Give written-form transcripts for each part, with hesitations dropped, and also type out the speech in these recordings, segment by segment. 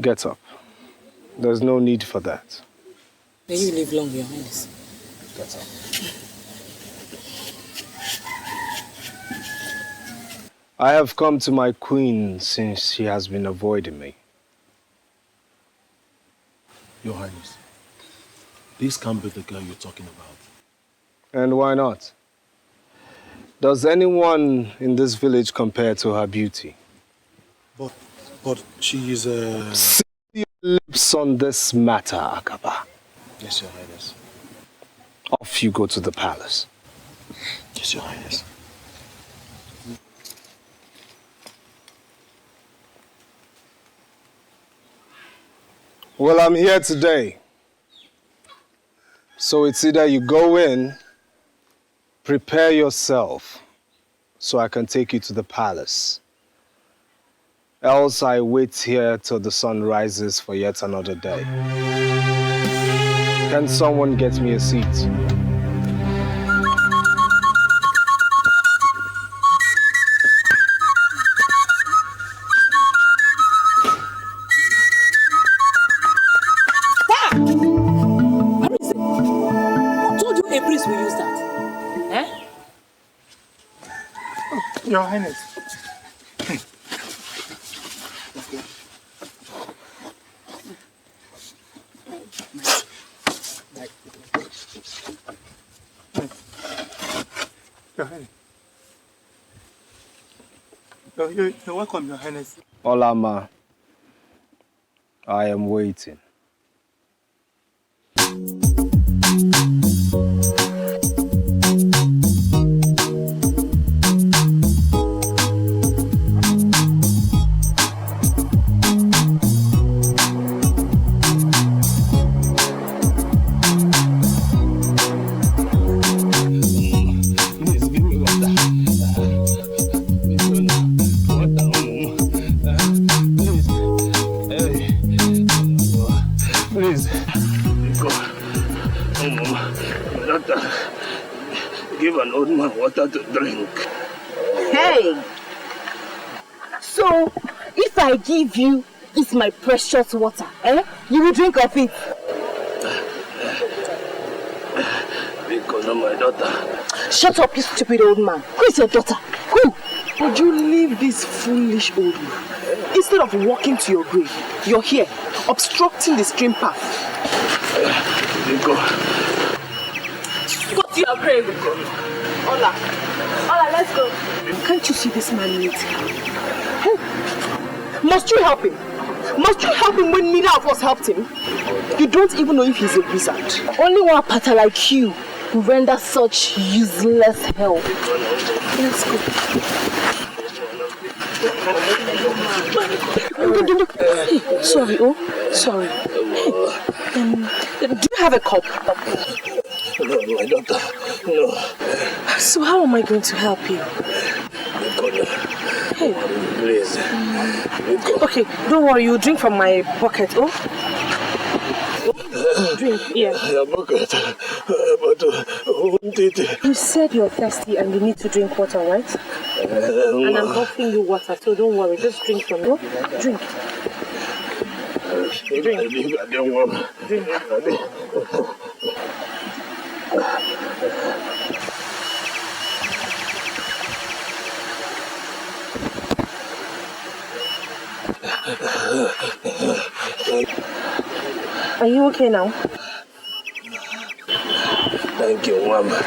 Get up. There's no need for that. May you live long, Your Highness. Get up. I have come to my queen since she has been avoiding me. Your Highness, this can't be the girl you're talking about. And why not? Does anyone in this village compare to her beauty? But she is a... Seal your lips on this matter, Akaba. Yes, Your Highness. Off you go to the palace. Yes, Your Highness. Well, I'm here today. So it's either you go in, prepare yourself, so I can take you to the palace. Else I wait here till the sun rises for yet another day. Can someone get me a seat? Your Highness. Your Highness. You're welcome, Your Highness. Olama, I am waiting. Give an old man water to drink. Hey! So, if I give you this my precious water, you will drink of it? Because of my daughter. Shut up, you stupid old man. Who is your daughter? Who? Would you leave this foolish old man? Instead of walking to your grave, you're here, obstructing the stream path. Go to your grave. Ola, let's go. Can't you see this man needs help? Must you help him? Must you help him when neither of us helped him? You don't even know if he's a wizard. Only one pattern like you who render such useless help. Let's go. Sorry, sorry. Do you have a cup? No, my daughter, no. So how am I going to help you? Hey. Please. Okay, don't worry, you drink from my bucket, Drink, yeah. Bucket, but won't it? You said you're thirsty and you need to drink water, right? And I'm offering you water, so don't worry, just drink from it. Drink. Drink. I don't want. Drink. Are you okay now? Thank you, Mama.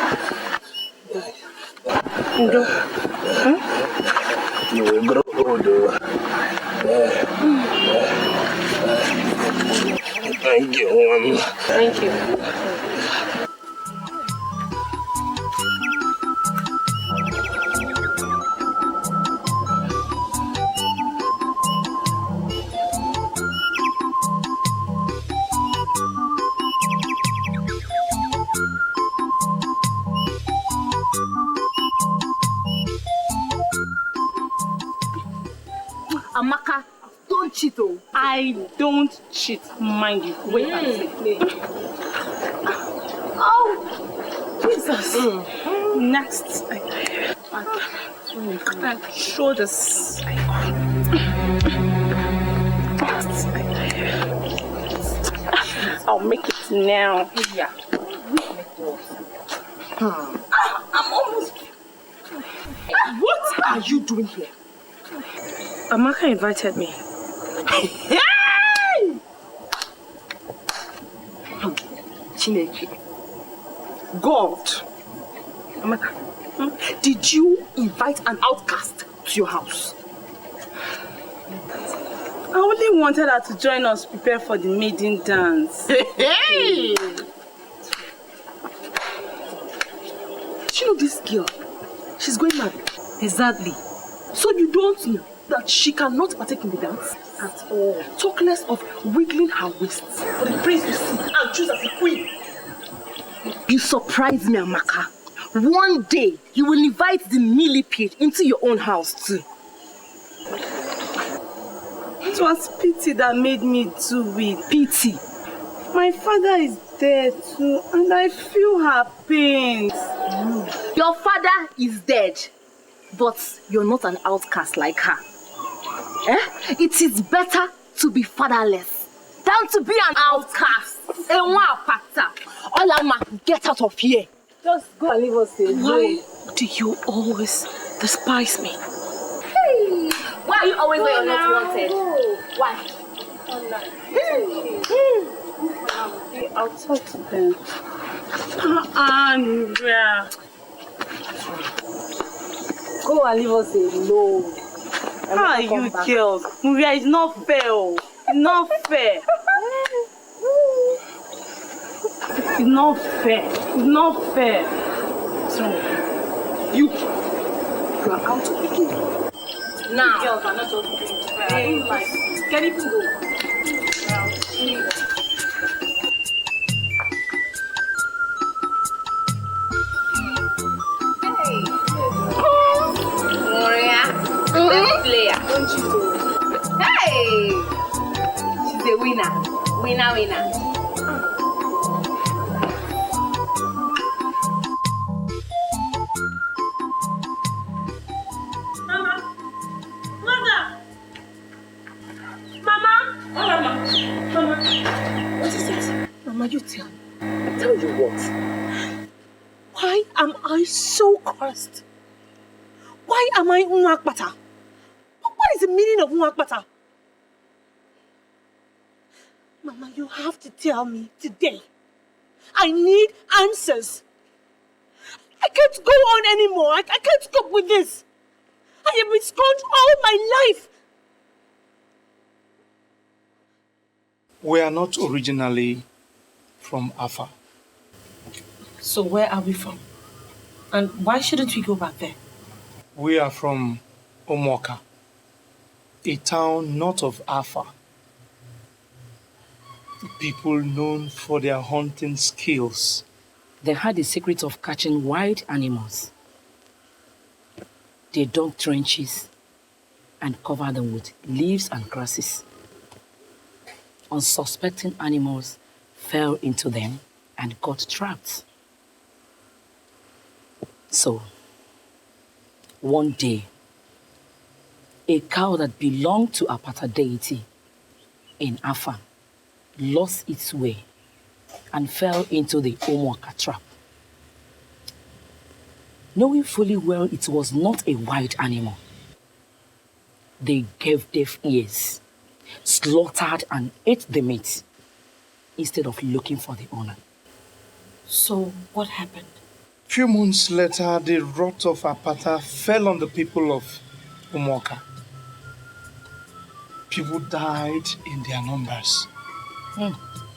Ndo. You will grow older. Thank you, Mama. Thank you. Amaka, don't cheat, oh. I don't cheat, mind you. Wait and see. Oh, Jesus. Next, shoulders. I'll make it now. Yeah. I'm almost... What are you doing here? Amaka invited me. Hey! Chineke. God. Amaka. Did you invite an outcast to your house? I only wanted her to join us prepare for the maiden dance. Hey! Do you know this girl? She's going married. Exactly. So you don't know that she cannot partake in the dance? At all. Talk less of wiggling her waists for the prince to see and choose as a queen. You surprise me, Amaka. One day, you will invite the millipede into your own house too. It was pity that made me do it. Pity. My father is dead too, and I feel her pain. Your father is dead, but you're not an outcast like her. It is better to be fatherless than to be an outcast. Olama, get out of here. Just go and leave us alone. Why do you always despise me? Hey. Why are you always where you're not wanted? Why? I'll talk to them. Andrea. Go and leave us alone. How are you girls? Maria, it's not fair. It's not fair. It's not fair. It's not fair. So, you are out of the game. Now. Girls are not just doing fair. I don't like it. Can it go? Maria, best player. Don't you do? Hey! She's a winner. Winner. What is it? Mama, you tell me. Tell you what? Why am I so cursed? Why am I Unwakbata? What is the meaning of Unwakbata? Mama, you have to tell me today. I need answers. I can't go on anymore. I can't cope with this. I have been scorned all my life. We are not originally from Afa. So where are we from? And why shouldn't we go back there? We are from Omoka, a town north of Afa. People known for their hunting skills. They had the secret of catching wild animals. They dug trenches and covered them with leaves and grasses. Unsuspecting animals fell into them and got trapped. So, one day, a cow that belonged to a Apata deity in Afa lost its way and fell into the Omoka trap. Knowing fully well it was not a wild animal, they gave deaf ears, slaughtered and ate the meat instead of looking for the owner. So what happened? Few months later, the wrath of Apata fell on the people of Omoka. People died in their numbers.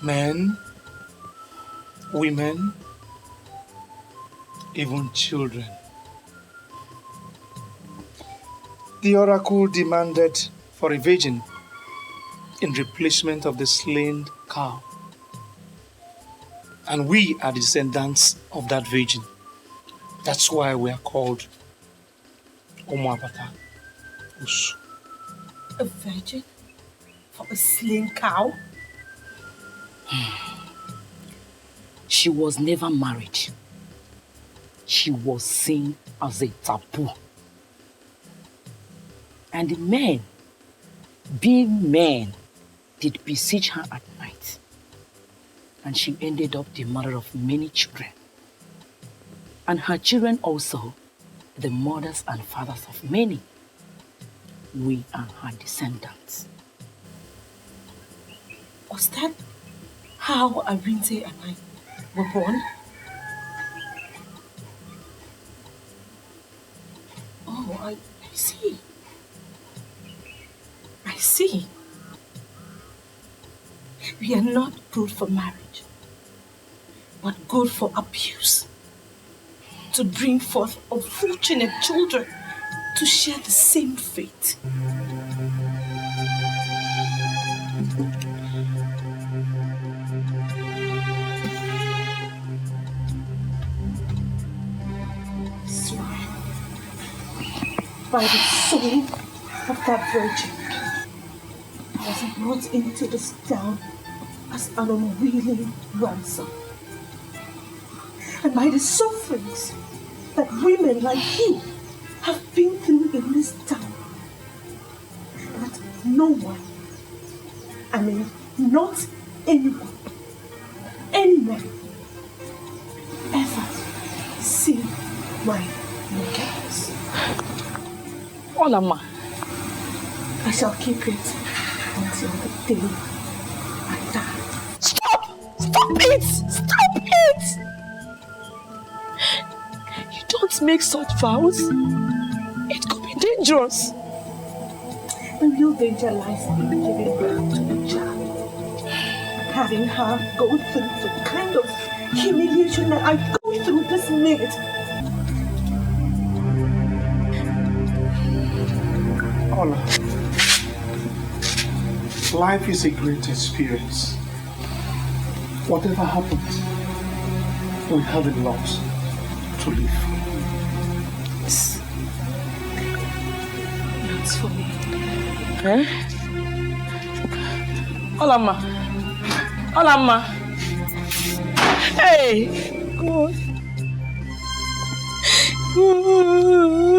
Men, women, even children. The oracle demanded for a virgin in replacement of the slain cow. And we are the descendants of that virgin. That's why we are called Omoapata Usu. A virgin? For a slain cow? She was never married. She was seen as a taboo. And the men, being men, did besiege her at night. and she ended up the mother of many children. And her children also, the mothers and fathers of many. We are her descendants. Was that how Arinte and I were born? Oh, I see. I see. We are not good for marriage, but good for abuse. To bring forth unfortunate children to share the same fate. Swear by the soul of that virgin, I was brought into this town as an unwilling ransom. And by the sufferings that women like you have been through in this town, that no one, I mean not anyone, ever see my nakedness. Olama. I shall keep it until the day I die. Stop! Stop it! Stop it! You don't make such vows. It could be dangerous. The real danger lies in giving birth to a child. Having her go through the kind of humiliation that I go through this minute. Ola, life is a great experience. Whatever happens, we have a lot to live. Yes. That's for me. Huh? Olama. Olama. Hey! God. God.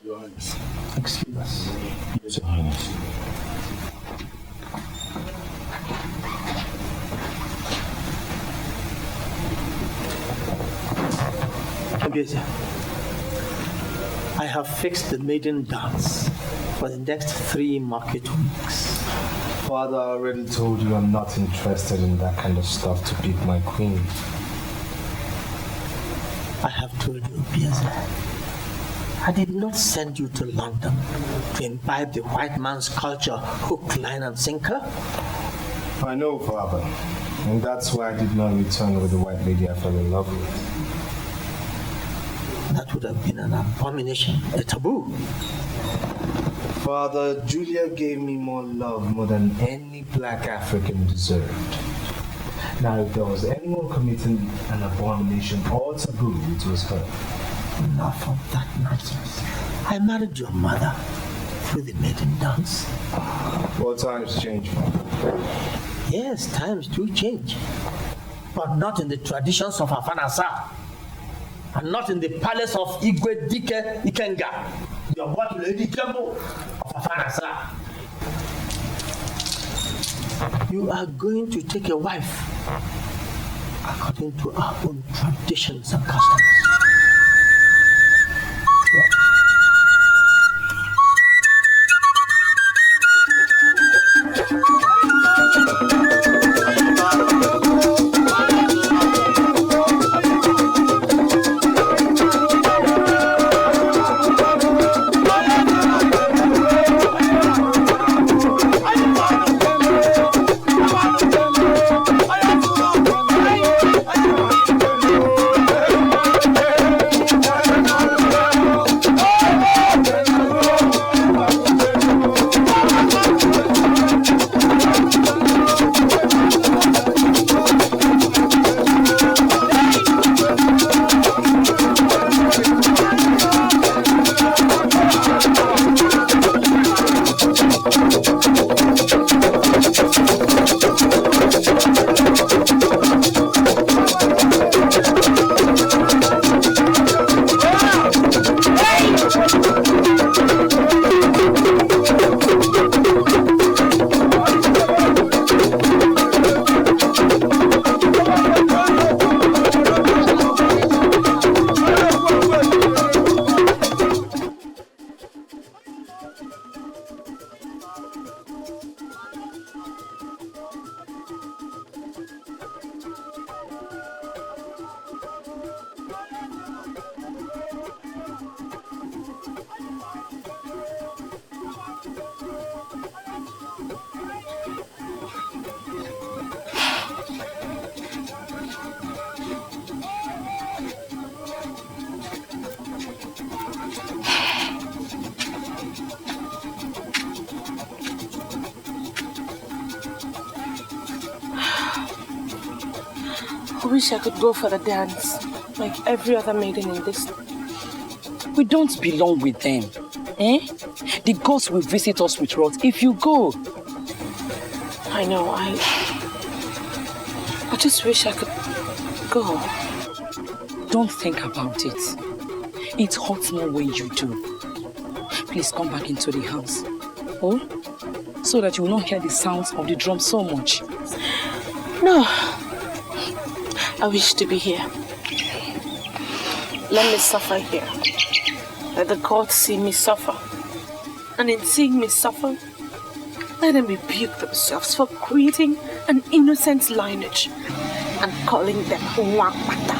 Your Highness. Excuse us. Yes, Your Highness. I have fixed the maiden dance for the next 3 market weeks. Father, I already told you I'm not interested in that kind of stuff to pick my queen. I have told you, Biaza, I did not send you to London to imbibe the white man's culture, hook, line, and sinker. I know, Father. And that's why I did not return with the white lady I fell in love with. That would have been an abomination, a taboo. Father, Julia gave me more love more than any black African deserved. Now, if there was anyone committing an abomination or taboo, it was her. Enough of that nonsense. I married your mother through the maiden dance. Well, times change, Father. Yes, times do change. But not in the traditions of Afanasa. And not in the palace of Igwe Dike Ikenga. You are what Lady Jumbo of Afanasa. You are going to take a wife according to our own traditions and customs. I wish I could go for the dance, like every other maiden in this. We don't belong with them. Eh? The gods will visit us with wrath if you go. I know, I just wish I could go. Don't think about it. It hurts more when you do. Please come back into the house. Oh? So that you will not hear the sounds of the drum so much. No. I wish to be here. Let me suffer here. Let the gods see me suffer. And in seeing me suffer, let them rebuke themselves for creating an innocent lineage and calling them Wangmata.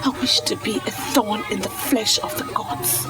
I wish to be a thorn in the flesh of the gods.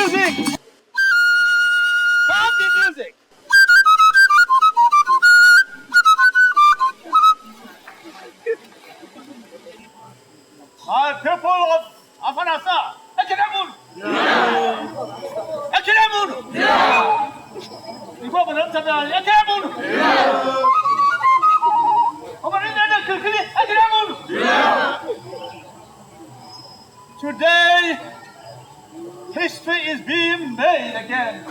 music! Stop the music! My people of Afanasa, Ekelemun! Ekelemun! Before we don't have Ekelemun! Today, history is being made again.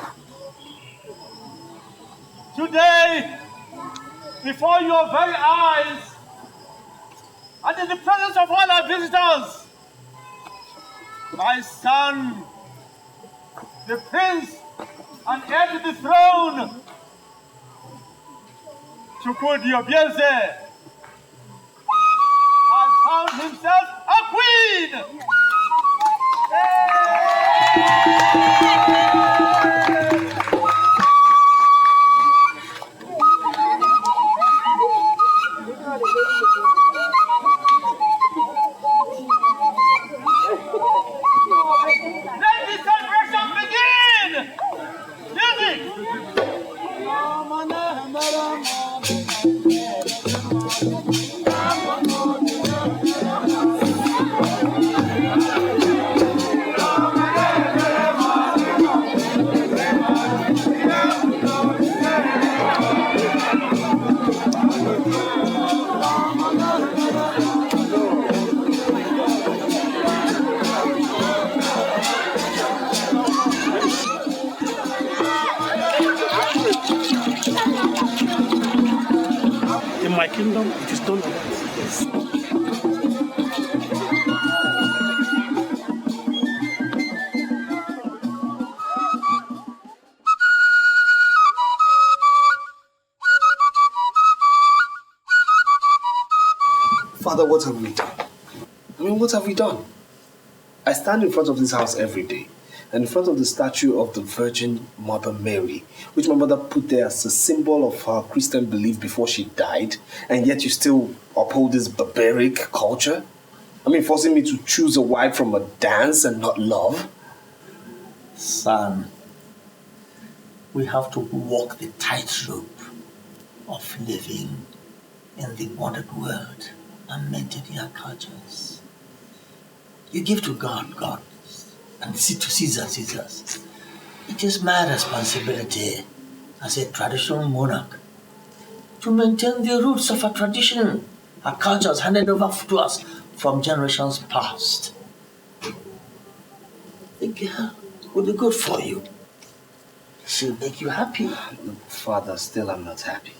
Today, before your very eyes, and in the presence of all our visitors, my son, the prince and heir to the throne, Chukwudi Obieze, has found himself a queen! Let the celebration begin! Music! In my kingdom, it is done like this. Father, what have we done? What have we done? I stand in front of this house every day, and in front of the statue of the Virgin Mother Mary, which my mother put there as a symbol of her Christian belief before she died, and yet you still uphold this barbaric culture? Forcing me to choose a wife from a dance and not love? Son, we have to walk the tightrope of living in the modern world and maintaining our cultures. You give to God, God, and to Caesar, Caesar's. It is my responsibility as a traditional monarch to maintain the roots of our tradition, our cultures handed over to us from generations past. The girl will be good for you. She'll make you happy. Father, still I'm not happy.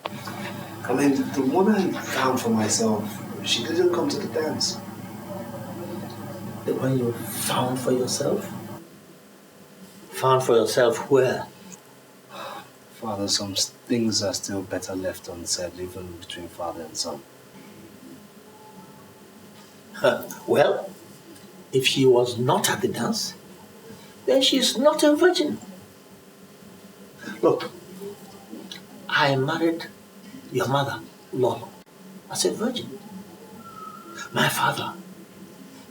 The one I found for myself, she didn't come to the dance. The one you found for yourself? Found for yourself where? Father, some things are still better left unsaid, even between father and son. Well, if she was not at the dance, then she is not a virgin. Look, I married your mother, Lolo, as a virgin. My father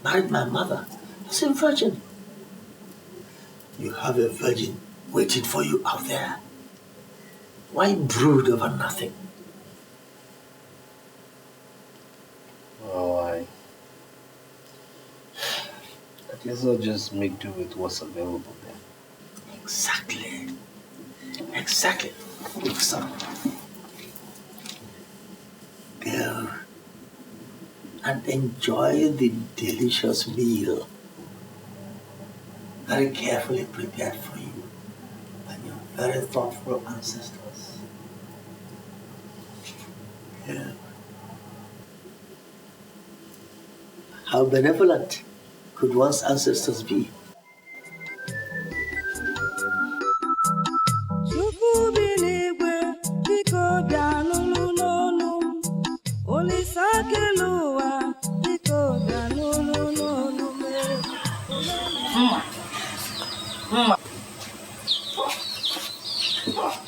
married my mother as a virgin. You have a virgin waiting for you out there. Why brood over nothing? Oh, I guess I'll just make do with what's available then. Exactly. Look, son. Go and enjoy the delicious meal very carefully prepared for you by your very thoughtful ancestors. Yeah. How benevolent could one's ancestors be?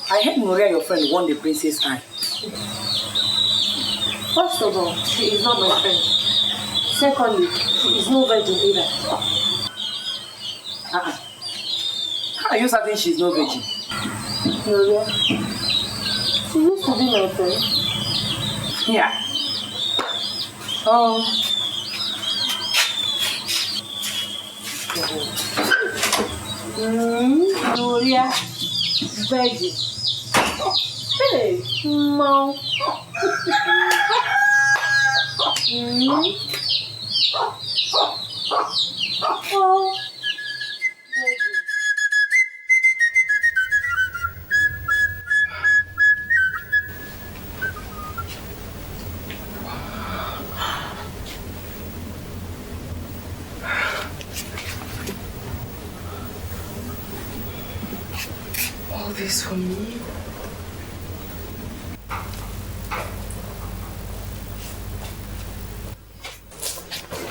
I heard Maria, your friend, won the princess eye. First of all, she is not my friend. Secondly, she is no virgin either. are you certain she's no virgin? Gloria, she used to be my friend. Yeah. Oh. Gloria, virgin. Hey, mom. Oh. All this for me?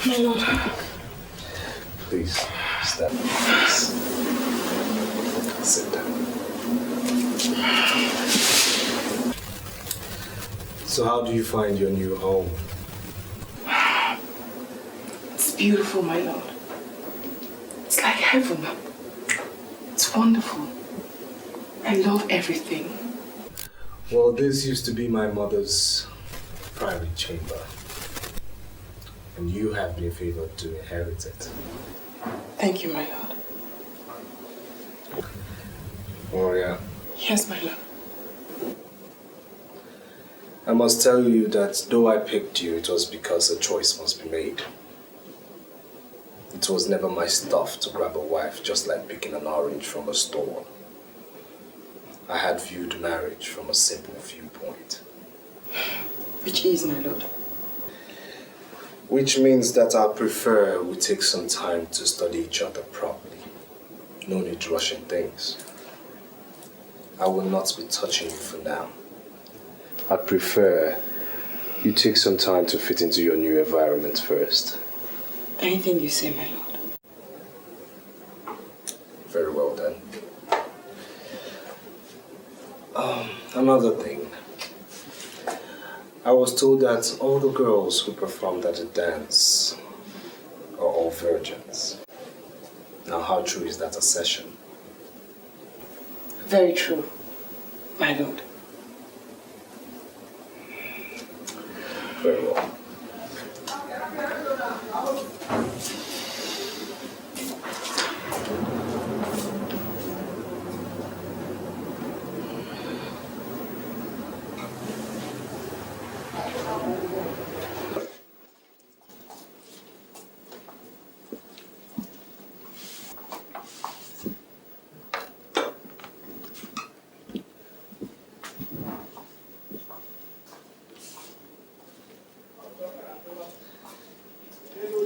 My lord. Please, stand up, please. Sit down. So how do you find your new home? It's beautiful, my lord. It's like heaven. It's wonderful. I love everything. Well, this used to be my mother's private chamber. And you have been favored to inherit it. Thank you, my lord. Gloria, Yes, my lord. I must tell you that though I picked you, it was because a choice must be made. It was never my stuff to grab a wife just like picking an orange from a store. I had viewed marriage from a simple viewpoint. Which is, my lord? Which means that I prefer we take some time to study each other properly. No need rushing things. I will not be touching you for now. I'd prefer you take some time to fit into your new environment first. Anything you say, my lord. Very well then. Another thing. I was told that all the girls who performed at the dance are all virgins. Now, how true is that assertion? Very true, my lord. Very well.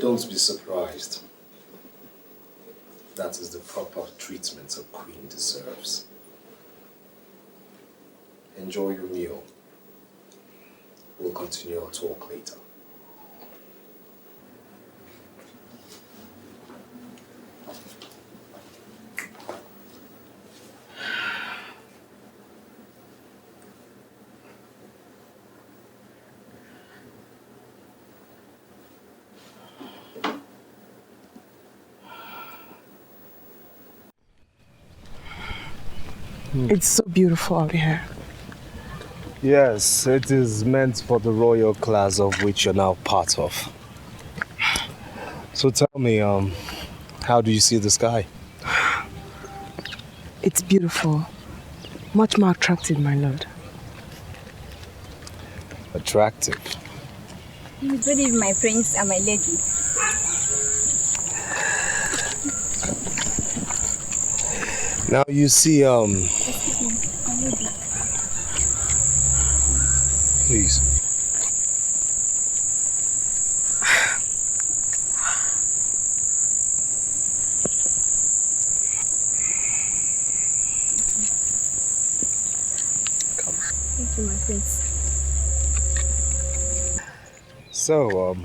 Don't be surprised. That is the proper treatment a queen deserves. Enjoy your meal. We'll continue our talk later. It's so beautiful out here. Yes, it is meant for the royal class of which you're now part of. So tell me, how do you see the sky? It's beautiful. Much more attractive, my lord. Attractive. Good evening, my prince and my lady. Now you see, please. Come. Thank you, my prince. So,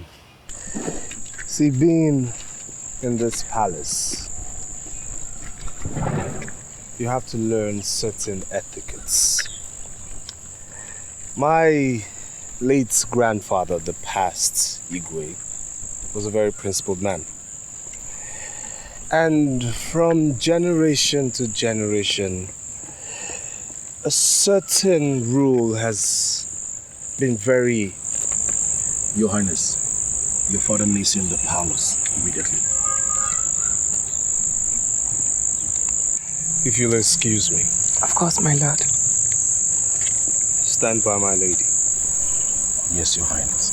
see, being in this palace, you have to learn certain etiquettes. My late grandfather, the past Igwe, was a very principled man. And from generation to generation, a certain rule has been very... Your Highness, your father needs you in the palace immediately. If you'll excuse me. Of course, my lord. Stand by my lady. Yes, your Highness.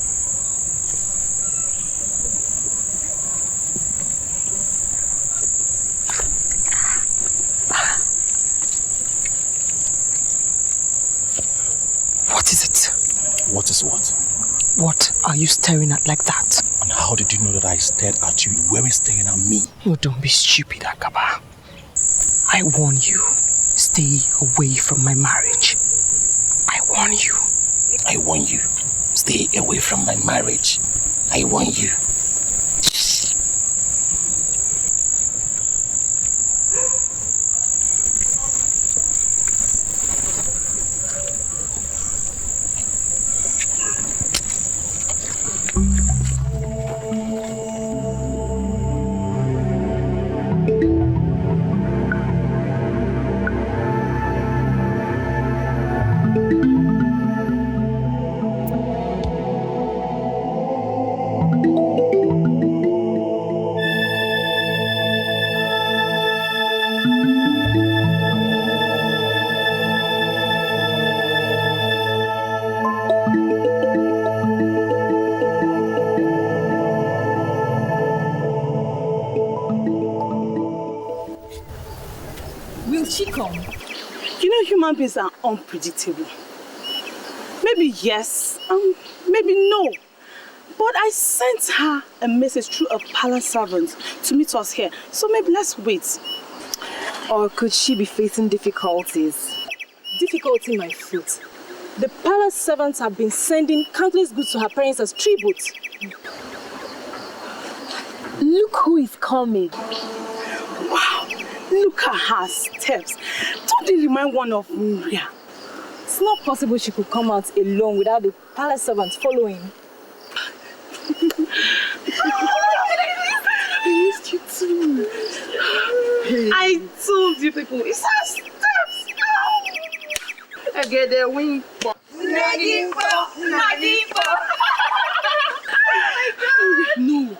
What is it? What is what? What are you staring at like that? And how did you know that I stared at you? You weren't staring at me. Oh, don't be stupid, Agaba. I warn you, stay away from my marriage. I warn you. I warn you, stay away from my marriage. I warn you. Human beings are unpredictable. Maybe yes, maybe no. But I sent her a message through a palace servant to meet us here. So maybe let's wait. Or could she be facing difficulties? Difficulty, my foot. The palace servants have been sending countless goods to her parents as tribute. Look who is coming. Wow, look at her steps. Don't they remind one of Maria? It's not possible she could come out alone without the palace servants following. I missed you too. I told you people, it's her steps. I get the wing. No,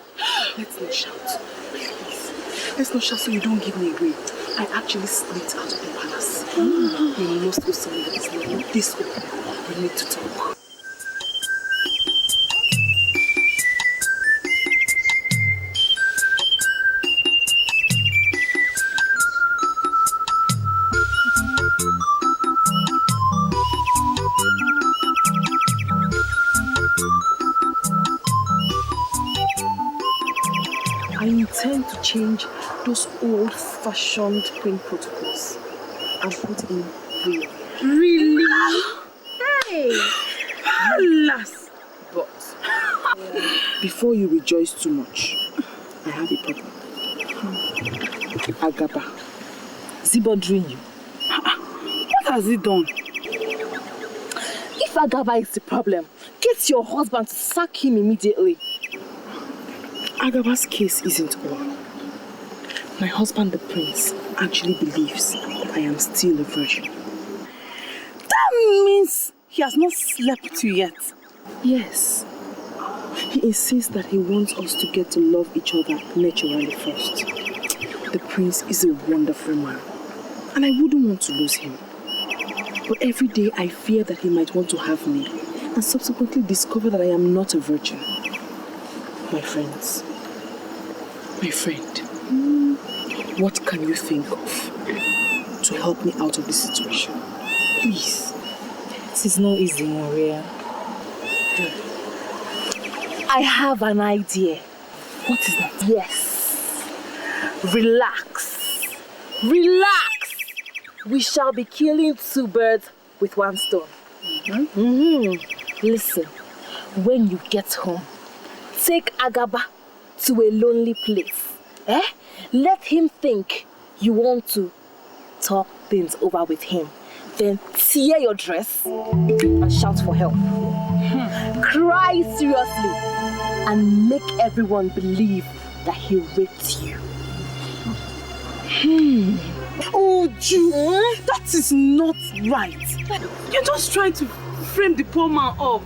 let's not shout. Please. Let's not shout so you don't give me away. I actually slipped out of the palace. We must go somewhere that is not this open. We need to talk. I intend to change those old-fashioned queen protocols and put in real. Really? Hey! Alas! But before you rejoice too much, I have a problem. Agaba, is he bothering you? What has he done? If Agaba is the problem, get your husband to sack him immediately. Agaba's case isn't all. My husband, the prince, actually believes I am still a virgin. That means he has not slept with you yet. Yes. He insists that he wants us to get to love each other naturally first. The prince is a wonderful man, and I wouldn't want to lose him. But every day I fear that he might want to have me, and subsequently discover that I am not a virgin. My friends, my friend, what can you think of to help me out of this situation? Please. This is not easy, Maria. I have an idea. What is that? Yes. Relax. Relax. We shall be killing two birds with one stone. Listen, when you get home, take Agaba to a lonely place. Let him think you want to talk things over with him. Then tear your dress and shout for help. Cry seriously and make everyone believe that he raped you. Uju, that is not right. You're just trying to frame the poor man up.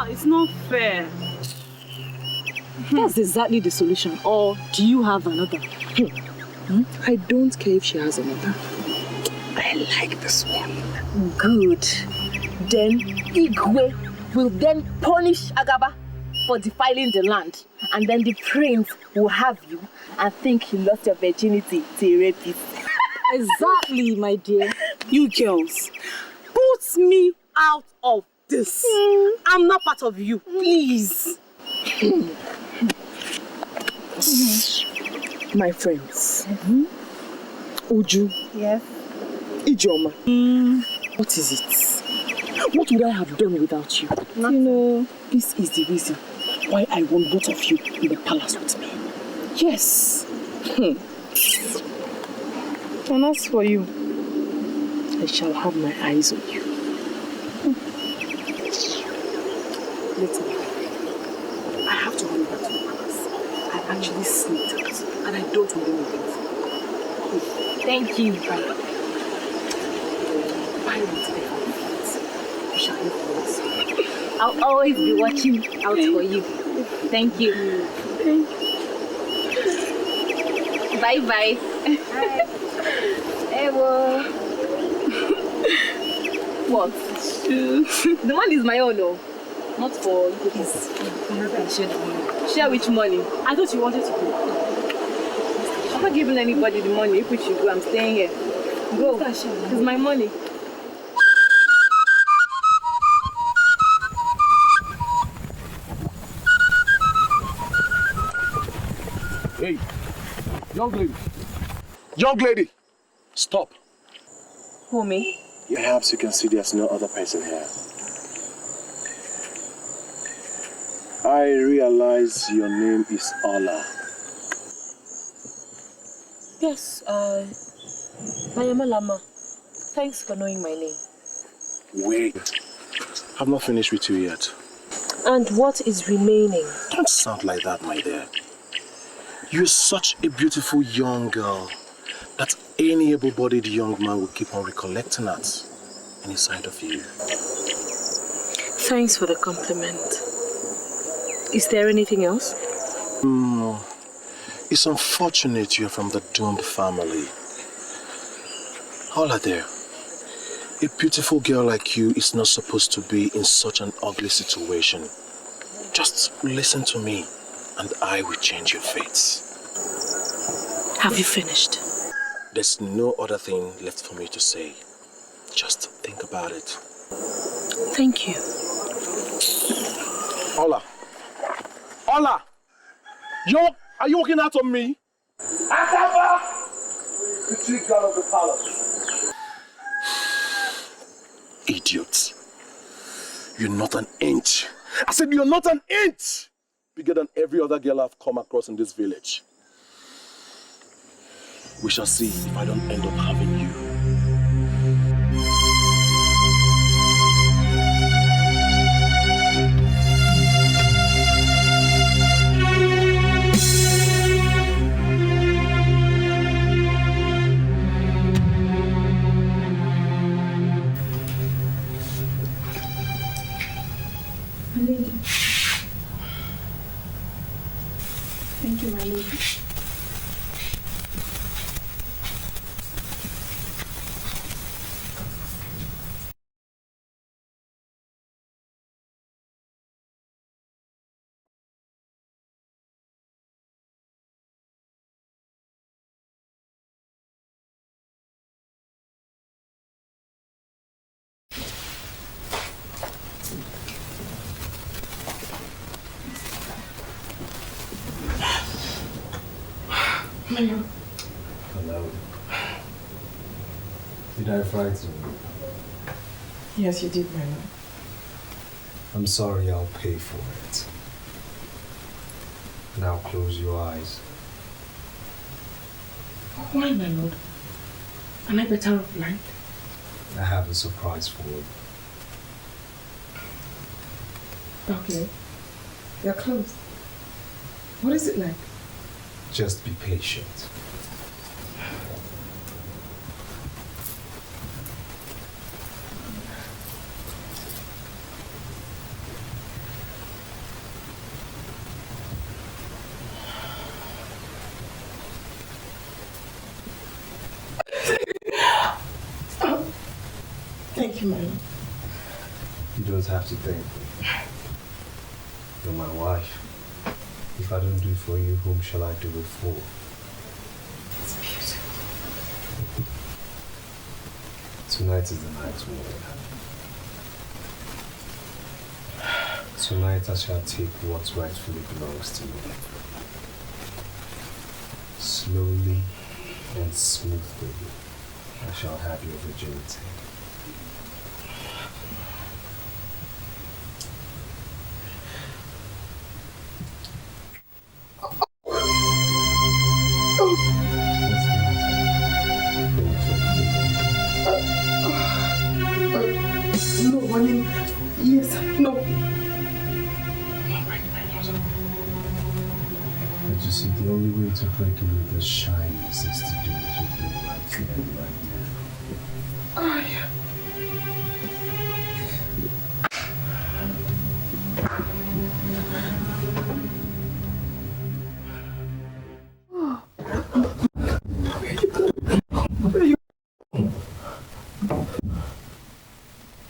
It's not fair. That's exactly the solution. Or do you have another? I don't care if she has another. I like this one. Good. Then Igwe will then punish Agaba for defiling the land. And then the prince will have you and think he lost your virginity to a rapist. Exactly, my dear. You girls, put me out of this. I'm not part of you, please. My friends. Uju. Yes. Ijoma. What is it? What would I have done without you? Nothing. This is the reason why I want both of you in the palace with me. Yes. And as for you, I shall have my eyes on you. Listen, I have to run back to the palace. I actually sneaked out and I don't want anything. Thank you. Bye. Bye. You shall not lose. I'll always be watching out for you. Thank you. Bye bye. Ewo. What? The money is my own, though. Not for you. Share which money? I thought you wanted to go. I'm not giving anybody the money. If we should go, I'm staying here. Go. It's my money. Hey, young lady. Young lady, stop. Who, me? Perhaps you can see there's no other person here. I realize your name is Ola. Yes, I am Alama. Thanks for knowing my name. Wait, I've not finished with you yet. And what is remaining? Don't sound like that, my dear. You're such a beautiful young girl that any able-bodied young man will keep on recollecting at any sight of you. Thanks for the compliment. Is there anything else? It's unfortunate you're from the doomed family. Hola there. A beautiful girl like you is not supposed to be in such an ugly situation. Just listen to me and I will change your fates. Have you finished? There's no other thing left for me to say. Just think about it. Thank you. Ola! Ola! Are you walking out on me? Akaba! The chief guard of the palace. Idiot. You're not an inch. I said you're not an inch bigger than every other girl I've come across in this village. We shall see if I don't end up having you. Thank you, my lady. Hello. Hello. Did I frighten you? Yes, you did, my lord. I'm sorry, I'll pay for it. Now close your eyes. Why, my lord? Am I better off blind? I have a surprise for you. Okay. You're closed. What is it like? Just be patient. Thank you, my lord. You don't have to thank me. You're my wife. If I don't do it for you, whom shall I do it for? It's beautiful. Tonight is the night, woman. Tonight I shall take what rightfully belongs to me. Slowly and smoothly, I shall have your virginity. No, I mean, yes, no. But you see, the only way to break away the shyness is to do what you're doing right here and right now.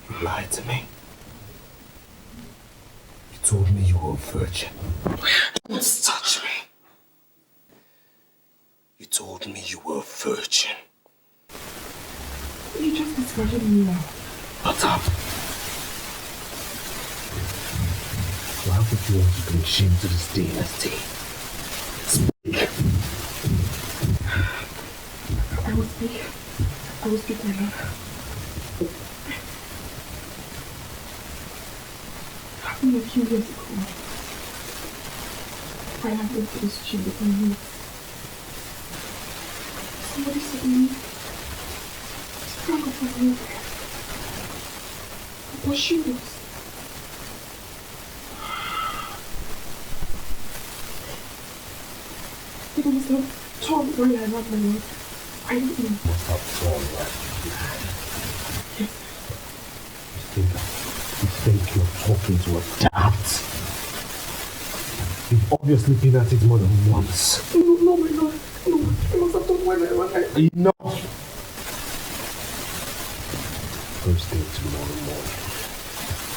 You lied to me. You told me you were a virgin. Don't touch me. You told me you were a virgin. You just discarded me now. Shut up. Why would you want to bring shame to this dynasty? Speak. I will speak. I will speak, my lord. Happened a few years ago. I had into this chamber for me. Somebody said to me, sprang up from nowhere. What she was. It was a tall boy I had, my lord. I don't know. What's up, tall boy? Yes. You think you're talking to a dart? You've obviously been at it more than once. No, my lord. No, I must have done when I Enough! First thing tomorrow morning,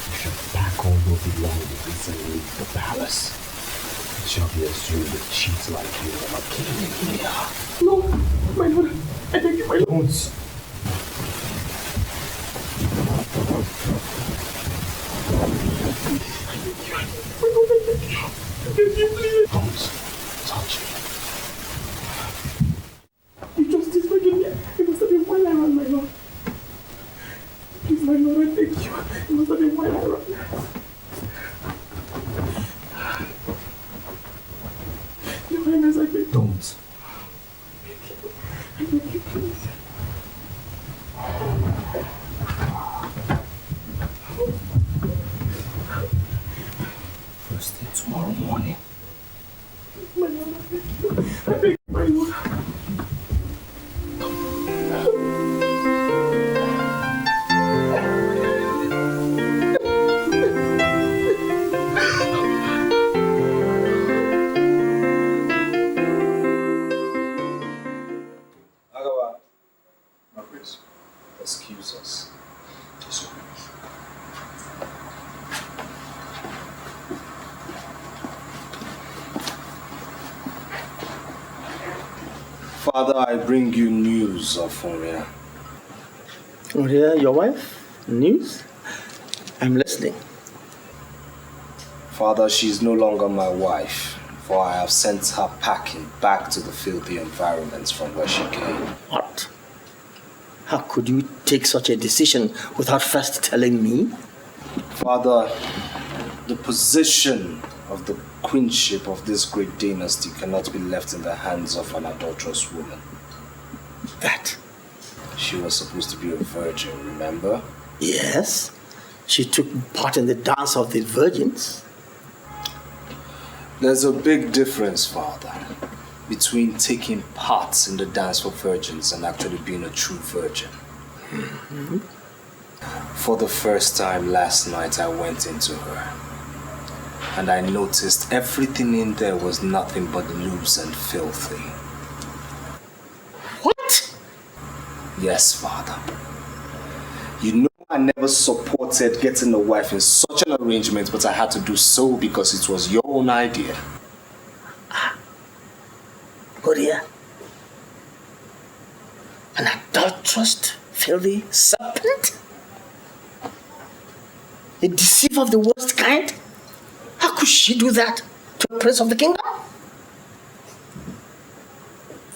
you shall pack all your belongings and leave the palace. It shall be assumed that cheats like you never came in here. No, my lord. I beg you, my lord. Don't. Don't touch me. You just disregarded me. It must have been while I ran, my lord. Please, my lord, I thank you. It must have been while I ran. Your Highness, I beg you. Don't. I beg you, please. First thing tomorrow morning. My lord, I beg you. I beg you, my lord. Excuse us. Yes, Your Highness. Father, I bring you news of Oria. Oria, your wife? News? I'm listening. Father, she is no longer my wife, for I have sent her packing back to the filthy environments from where she came. What? How could you take such a decision without first telling me? Father, the position of the queenship of this great dynasty cannot be left in the hands of an adulterous woman. That? She was supposed to be a virgin, remember? Yes. She took part in the dance of the virgins. There's a big difference, Father, between taking part in the dance for virgins and actually being a true virgin. Mm-hmm. For the first time last night, I went into her. And I noticed everything in there was nothing but loose and filthy. What? Yes, Father. You know never supported getting a wife in such an arrangement, but I had to do so because it was your own idea. Gloria, an adulterous, filthy serpent? A deceiver of the worst kind? How could she do that to a prince of the kingdom?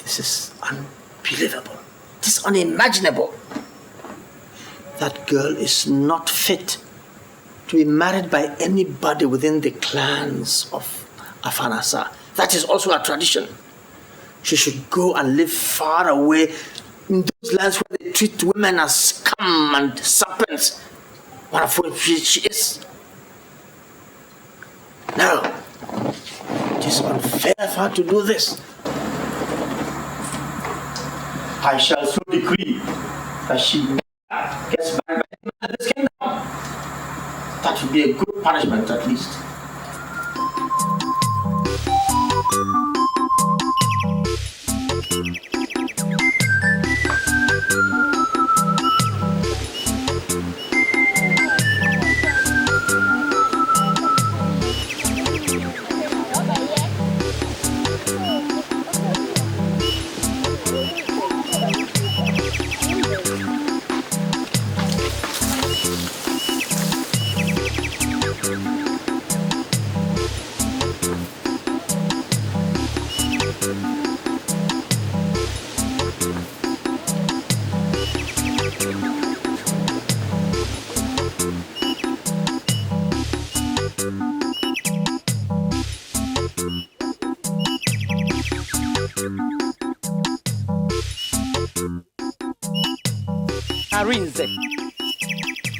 This is unbelievable. This is unimaginable. That girl is not fit to be married by anybody within the clans of Afanasa. That is also a tradition. She should go and live far away in those lands where they treat women as scum and serpents. One of which she is. No, it is unfair for her to do this. I shall so decree that she never gets married by anyone in this kingdom. That would be a good punishment at least. Arinze,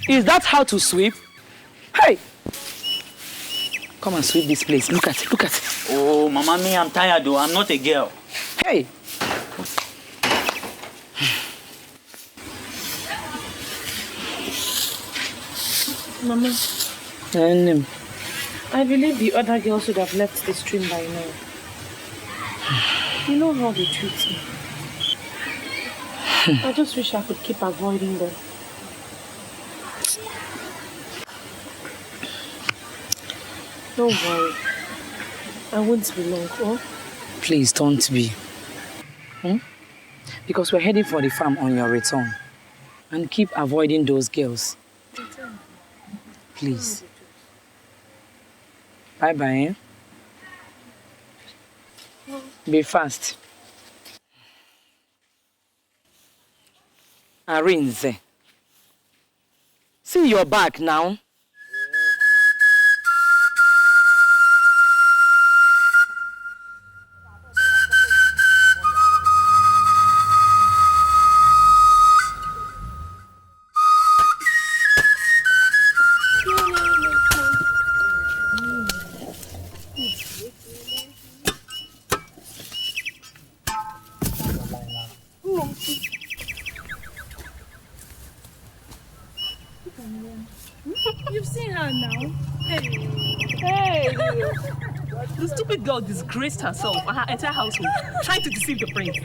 is that how to sweep? Hey! Come and sweep this place. Look at it, look at it. Oh, Mama, me, I'm tired though. I'm not a girl. Hey! Mama, I believe the other girls should have left the stream by now. You know how they treat me. I just wish I could keep avoiding them. Don't worry. I won't be long, oh? Please don't be. Because we're heading for the farm on your return. And keep avoiding those girls. Please. Bye-bye, Be fast. Arinze. See your back now. You've seen her now. Hey! The stupid girl disgraced herself and her entire household, trying to deceive the prince.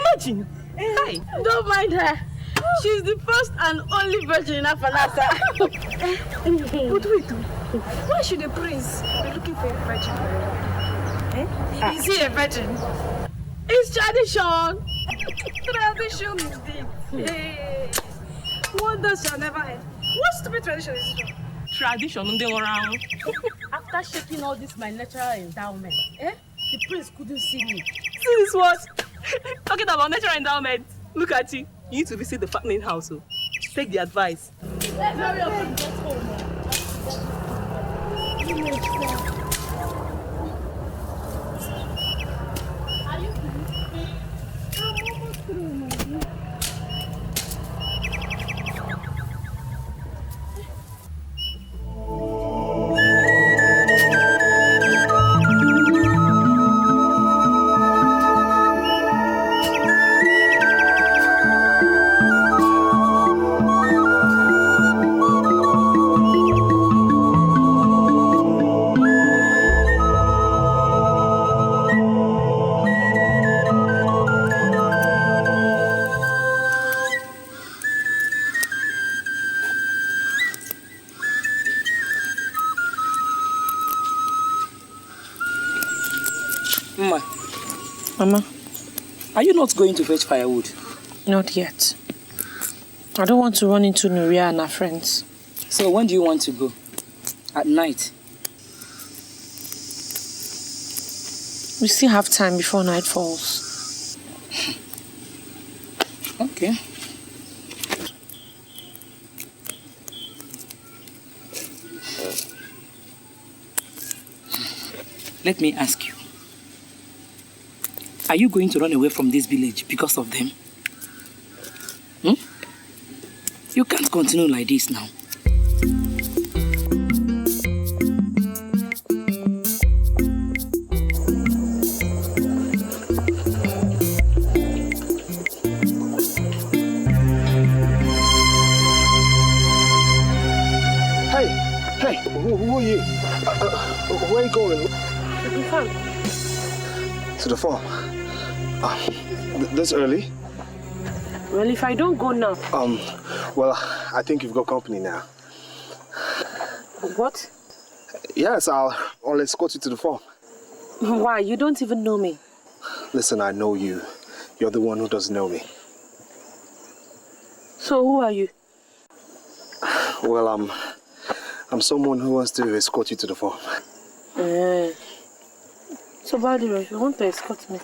Imagine! Hey! Don't mind her. She's the first and only virgin in Afanasa. But wait, why should the prince be looking for a virgin? Is he a virgin? It's tradition. Tradition indeed. Hey. Wonders shall never end. What stupid tradition is this? Tradition, around. After shaking all this my natural endowment, the prince couldn't see me. See this what? Talking about natural endowment. Look at you. You need to visit the fattening house. Take the advice. Let's hurry up and get home. Are you through? I'm almost through, my dear. Mama. Are you not going to fetch firewood? Not yet. I don't want to run into Nuria and her friends. So when do you want to go? At night? We still have time before night falls. Okay. Let me ask you. Are you going to run away from this village because of them? You can't continue like this now. Hey, who are you? Where are you going? To the farm. To the farm? This early? Well, if I don't go now... Well, I think you've got company now. What? Yes, I'll escort you to the farm. Why? You don't even know me. Listen, I know you. You're the one who doesn't know me. So who are you? Well, I'm someone who wants to escort you to the farm. So, by the way, you want to escort me?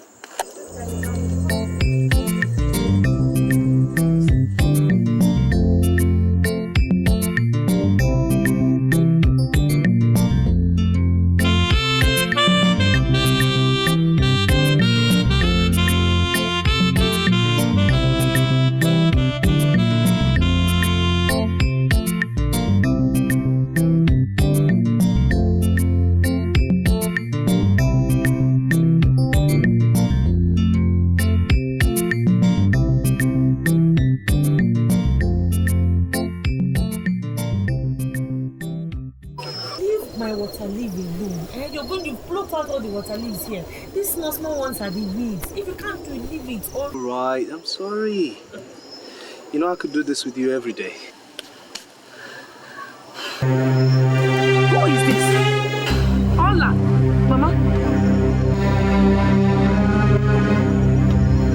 Water leaves here. These small ones are the weeds. If you can't do it, leave it. Or... Right, I'm sorry. You know I could do this with you every day. Who is this? Hola, Mama.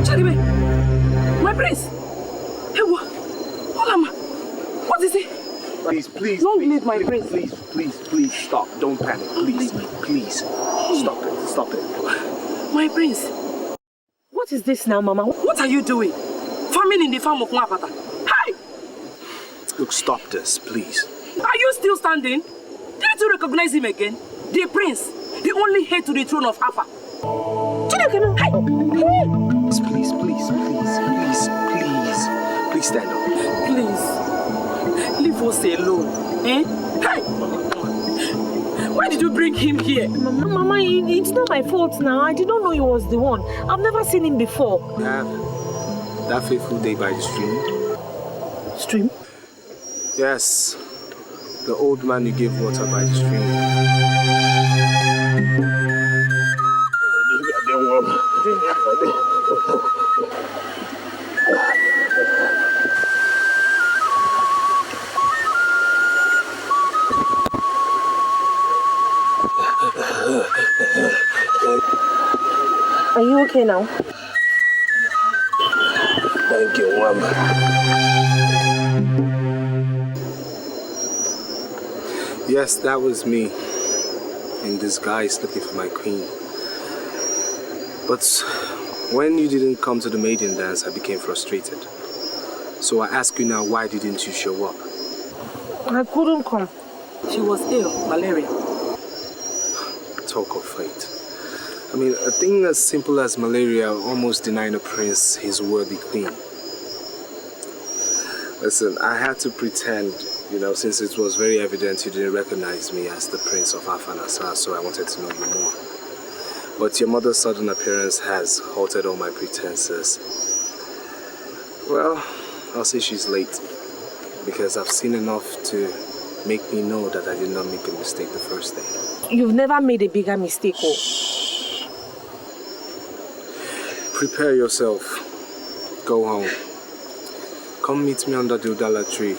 Charibe, my prince. Hey, what? Hola, Ma. What is it? Please, don't leave my prince. Please, stop. Don't panic. Please. Stop it. My prince. What is this now, Mama? What are you doing? Farming in the farm of Mwapata. Hi! Look, stop this, please. Are you still standing? Didn't you recognize him again? The prince, the only heir to the throne of Afa. Please stand up. Please. Leave us alone. Eh? Hey! Why did you bring him here? Mama, it's not my fault now. I didn't know he was the one. I've never seen him before. That fateful day by the stream. Stream? Yes. The old man you gave water by the stream. Are you okay now? Thank you, Mama. Yes, that was me. In disguise looking for my queen. But when you didn't come to the maiden dance, I became frustrated. So I ask you now, why didn't you show up? I couldn't come. She was ill, malaria. Talk of fate. I mean, a thing as simple as malaria almost denying a prince his worthy queen. Listen, I had to pretend, since it was very evident you didn't recognize me as the prince of Afanasa, so I wanted to know you more. But your mother's sudden appearance has halted all my pretenses. Well, I'll say she's late, because I've seen enough to make me know that I did not make a mistake the first day. You've never made a bigger mistake, oh. Prepare yourself. Go home. Come meet me under the Udala tree.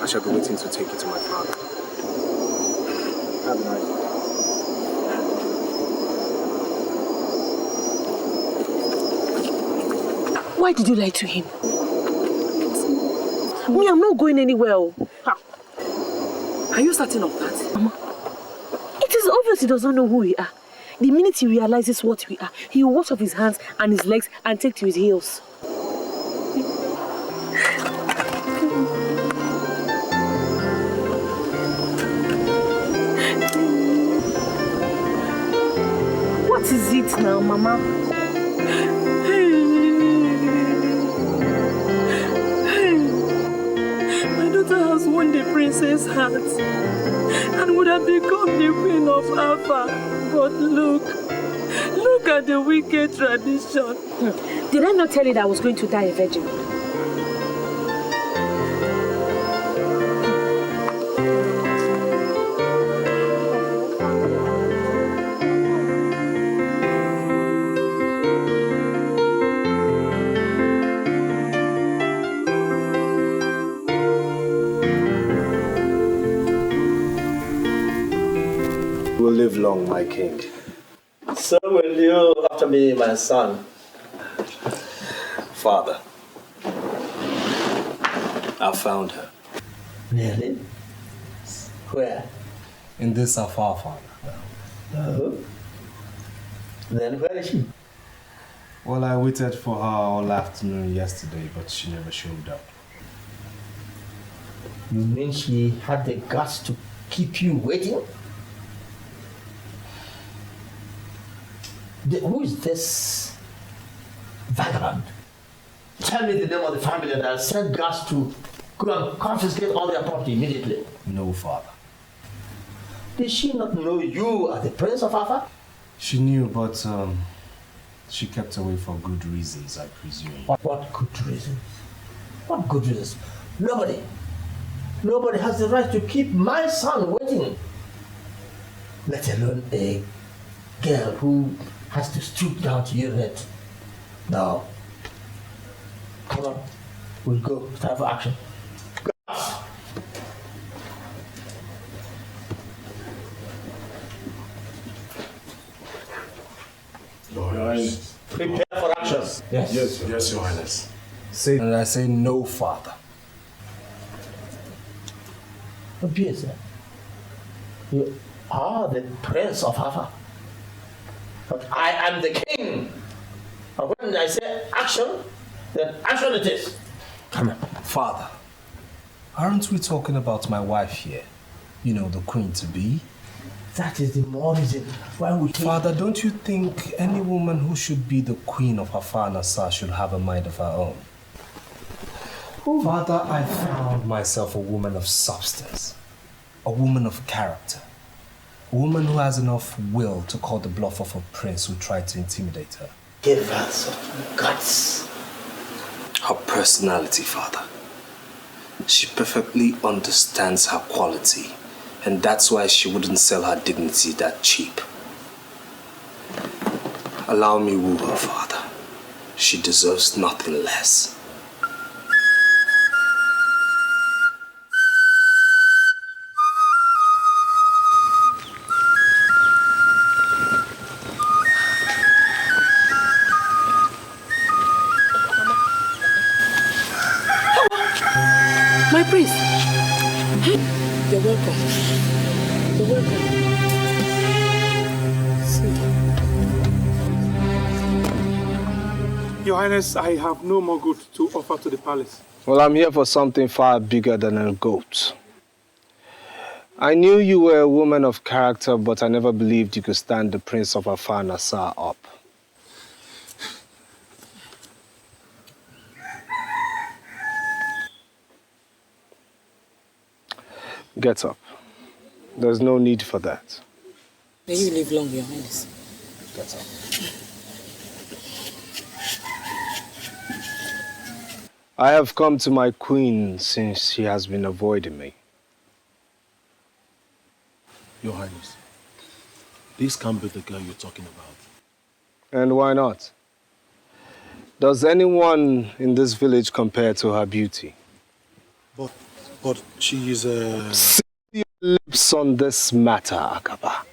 I shall be waiting to take you to my father. Have a nice day. Why did you lie to him? Me, I'm not going anywhere. Are you certain of that? Mama, it is obvious he does not know who we are. The minute he realizes what we are, he will wash off his hands and his legs and take to his heels. What is it now, Mama? My daughter has won the princess' heart and would have become the queen of Alpha. But look at the wicked tradition. Did I not tell you that I was going to die a virgin? Live long, my king. So will you after me, my son. Father, I found her. Really? Where? In this afar, Father. Oh. Then where is she? Well, I waited for her all afternoon yesterday, but she never showed up. You mean she had the guts to keep you waiting? Who is this vagabond? Tell me the name of the family and I'll send guards to go and confiscate all their property immediately. No, Father. Did she not know you are the Prince of Alpha? She knew, but she kept away for good reasons, I presume. What good reasons? What good reasons? Nobody has the right to keep my son waiting. Let alone a girl who has to stoop down to urinate. Now, come on, we'll go. It's time for action. Go. Your Highness. Prepare for action. Yes. Yes, Your Highness. And I say no, Father. Obvious, you are the Prince of Alpha. But I am the king. And when I say action, then action it is. Come on. Father, aren't we talking about my wife here? You know, the queen-to-be? That is the more reason why we take... Father, don't you think any woman who should be the queen of her father should have a mind of her own? Oh. Father, I found myself a woman of substance, a woman of character. A woman who has enough will to call the bluff of a prince who tried to intimidate her. Give her some guts. Her personality, Father. She perfectly understands her quality, and that's why she wouldn't sell her dignity that cheap. Allow me woo her, Father. She deserves nothing less. My priest. You're welcome. You're welcome. Your Highness, I have no more goods to offer to the palace. Well, I'm here for something far bigger than a goat. I knew you were a woman of character, but I never believed you could stand the Prince of Afar Nassar up. Get up. There's no need for that. May you live long, Your Highness. Get up. I have come to my queen since she has been avoiding me. Your Highness, this can't be the girl you're talking about. And why not? Does anyone in this village compare to her beauty? But she is a... Seal your lips on this matter, Akaba.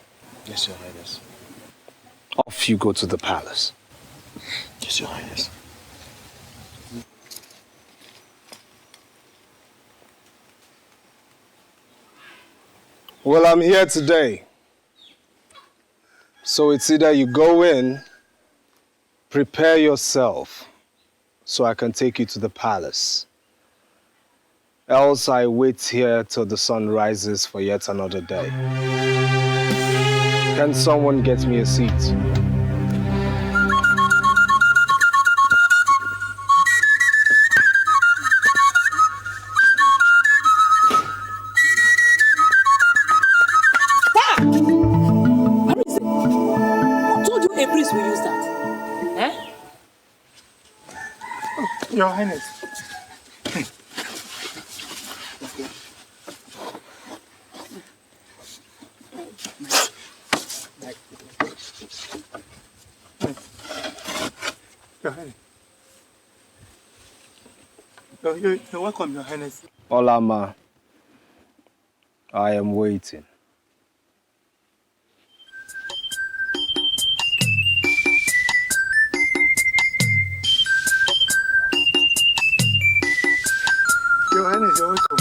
Yes, Your Highness. Off you go to the palace. Yes, Your Highness. Well, I'm here today. So it's either you go in, prepare yourself, so I can take you to the palace. Else I wait here till the sun rises for yet another day. Can someone get me a seat? Your Highness. Your Highness. You're welcome, Your Highness. Olama, I am waiting. Your Highness, you're welcome.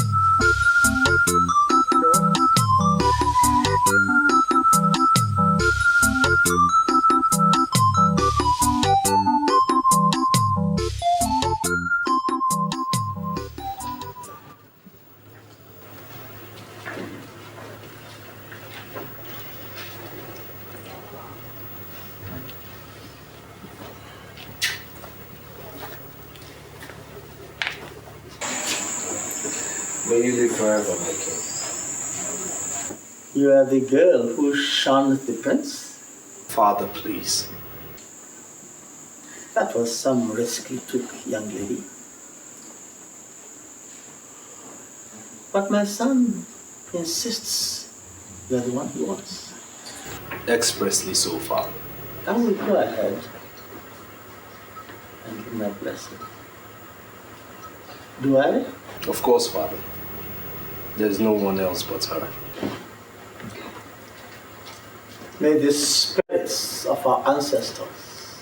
May you live forever, my king. You are the girl who shunned the prince? Father, please. That was some risk you took, young lady. But my son insists you are the one he wants. Expressly so, Father. I will go ahead and give my blessing. Do I? Of course, Father. There's no one else but her. May the spirits of our ancestors,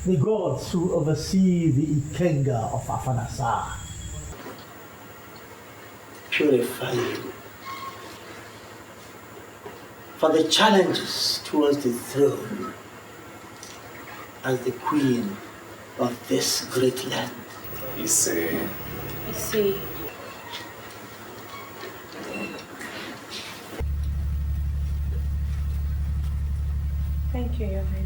the gods who oversee the Ikenga of Afanasa, purify you for the challenges towards the throne as the queen of this great land. You see. Thank you, Your Highness.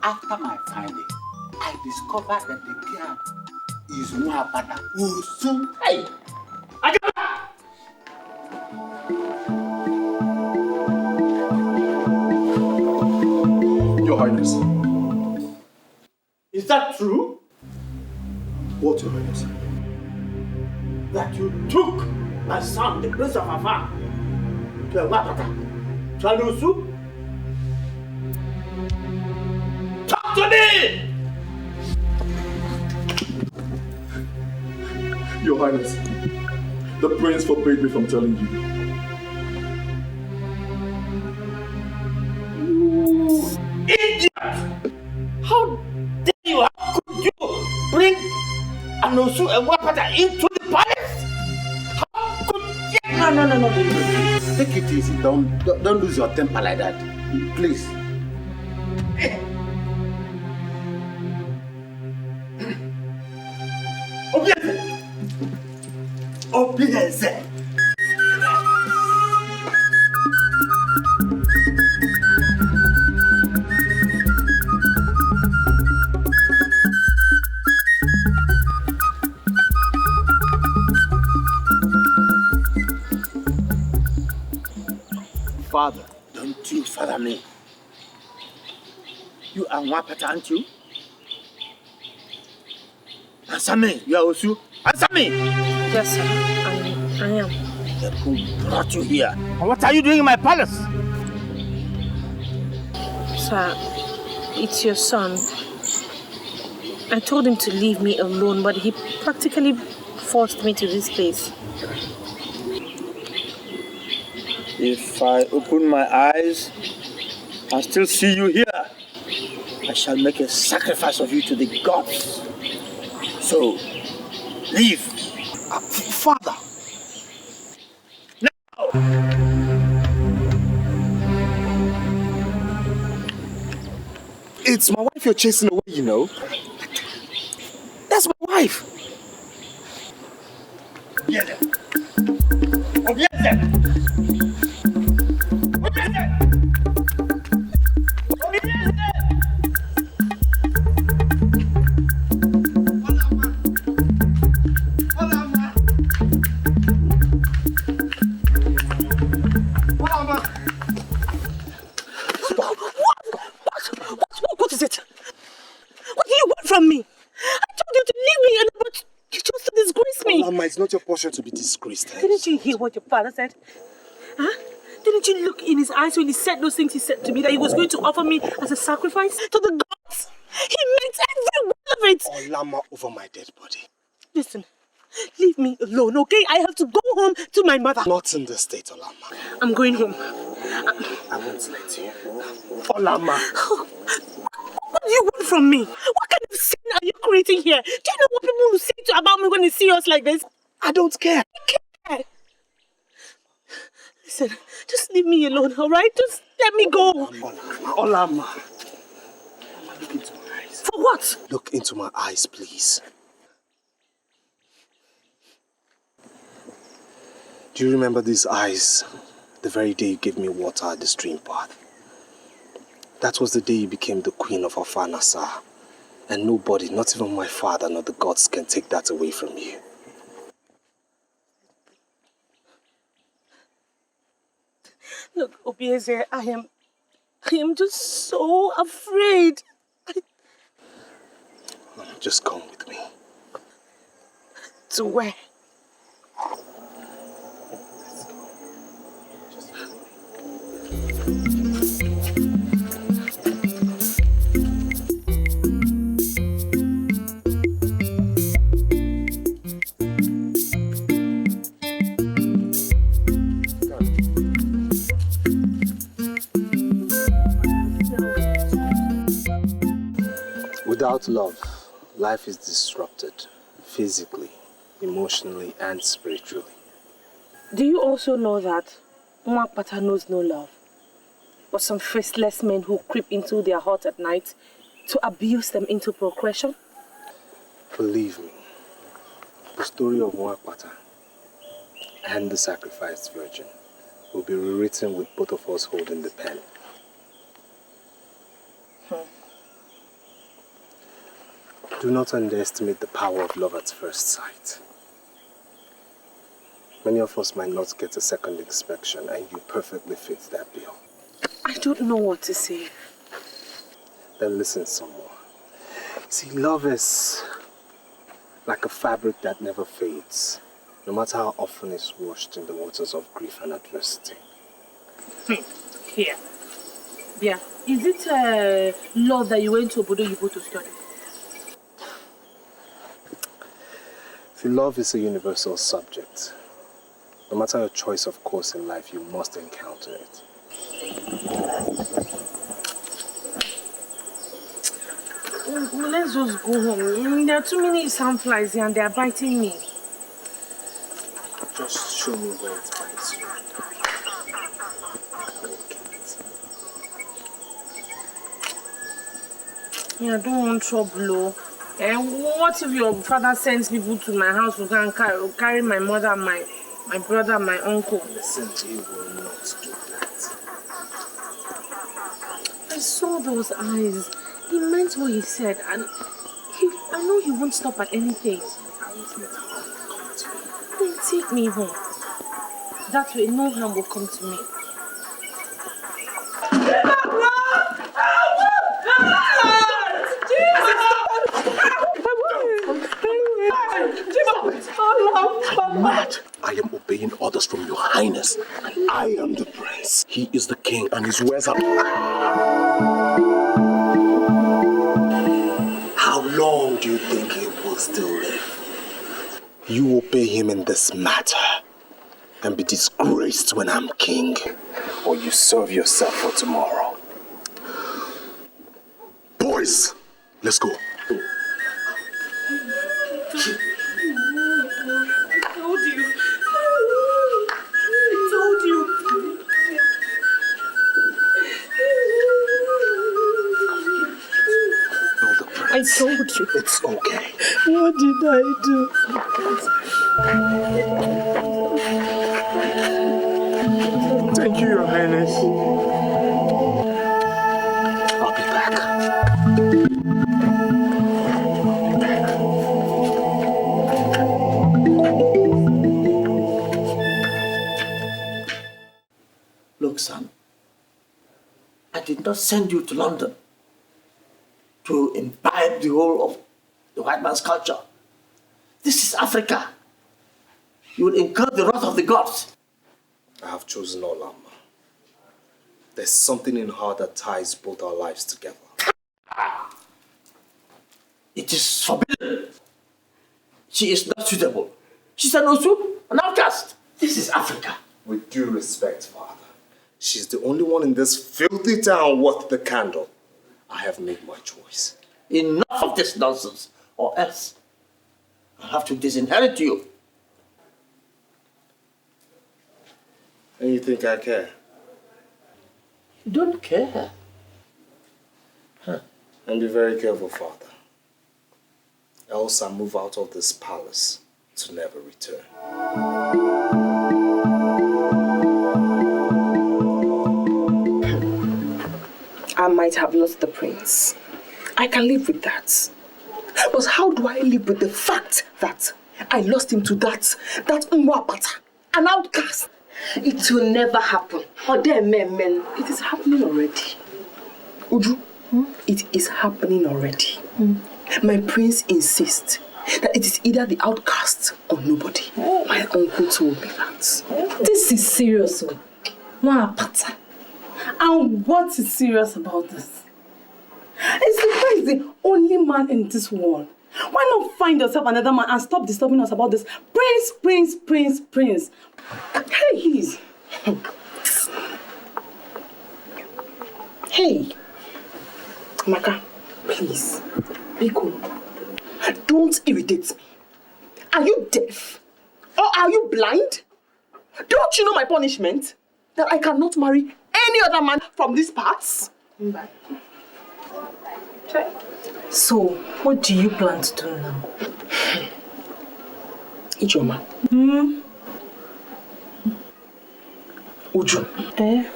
After my finding, I discovered that the girl is Nwabana Usu. Hey! Your Highness. Is that true? What, Your Highness? That you took my son, the Prince of Afar, to Nwabana, to Alusu? Talk to me! Your Highness, the prince forbade me from telling you. Idiot! How dare you? How could you bring Anosu and Wapata into the palace? How could you? No. Take it easy. Don't lose your temper like that. Please. Obieze! Father, don't you father me. You are Nwapata, aren't you? Answer me, you are Osu. Answer me! Yes, sir. I am. Then who brought you here? And what are you doing in my palace? Sir, it's your son. I told him to leave me alone, but he practically forced me to this place. If I open my eyes and still see you here, I shall make a sacrifice of you to the gods. So, leave. Father! Now! It's my wife you're chasing away, you know. That's my wife. Obieze! Obieze! What is it? What do you want from me? I told you to leave me, but you chose to disgrace me. Mama, it's not your portion to be disgraced. Didn't you hear what your father said? Huh? Didn't you look in his eyes when he said those things he said to me, that he was going to offer me as a sacrifice to the gods? He meant every word of it. Olama over my dead body. Listen, leave me alone, okay? I have to go home to my mother. Not in this state, Olama. I'm going home. I won't let you. Olama. What do you want from me? What kind of sin are you creating here? Do you know what people will say about me when they see us like this? I don't care. I care. Listen, just leave me alone, alright? Just let me go. Olama. Look into my eyes. For what? Look into my eyes, please. Do you remember these eyes the very day you gave me water at the stream path? That was the day you became the queen of Afanasa. And nobody, not even my father nor the gods, can take that away from you. Look, Obieze, I am just so afraid. Just come with me. To where? Without love, life is disrupted, physically, emotionally, and spiritually. Do you also know that Nwapata knows no love, but some faceless men who creep into their heart at night to abuse them into procreation? Believe me, the story of Nwapata and the sacrificed virgin will be rewritten with both of us holding the pen. Do not underestimate the power of love at first sight. Many of us might not get a second inspection, and you perfectly fit that bill. I don't know what to say. Then listen some more. See, love is like a fabric that never fades, no matter how often it's washed in the waters of grief and adversity. Here. Yeah. Is it law that you went to Obodo Yibo to study? See, love is a universal subject. No matter your choice of course in life, you must encounter it. Let's just go home. There are too many sandflies here and they are biting me. Just show me where it bites you. Yeah, I don't want trouble. And what if your father sends people to my house to go and carry my mother, my brother, my uncle? Listen, he will not do that. I saw those eyes. He meant what he said, and I know he won't stop at anything. I won't let harm come to me. Then take me home. That way, no harm will come to me. Mad. I am obeying orders from your highness. I am the prince. He is the king and his words are... How long do you think he will still live? You obey him in this matter and be disgraced when I'm king, or you serve yourself for tomorrow. Boys, let's go. I told you. It's okay. What did I do? Thank you, Your Highness. I'll be back. Look, son, I did not send you to London to imbibe the whole of the white man's culture. This is Africa. You will incur the wrath of the gods. I have chosen Olam. There's something in her that ties both our lives together. It is forbidden. She is not suitable. She's an Osu, an outcast. This is Africa. With due respect, Father, she's the only one in this filthy town worth the candle. I have made my choice. Enough of this nonsense, or else I'll have to disinherit you. And you think I care? You don't care. Huh. And be very careful, Father. Else I move out of this palace to never return. I might have lost the prince. I can live with that. But how do I live with the fact that I lost him to that Nwapata, an outcast? It will never happen. Or there, men. It is happening already. Uju, it is happening already. My prince insists that it is either the outcast or nobody. My uncle told me that. This is serious, Nwapata. And what is serious about this? Is the prince the only man in this world? Why not find yourself another man and stop disturbing us about this prince? Hey, Hey, Amaka, please, be cool. Don't irritate me. Are you deaf? Or are you blind? Don't you know my punishment? That I cannot marry any other man from these parts? So, what do you plan to do now? Ijoma. Uju.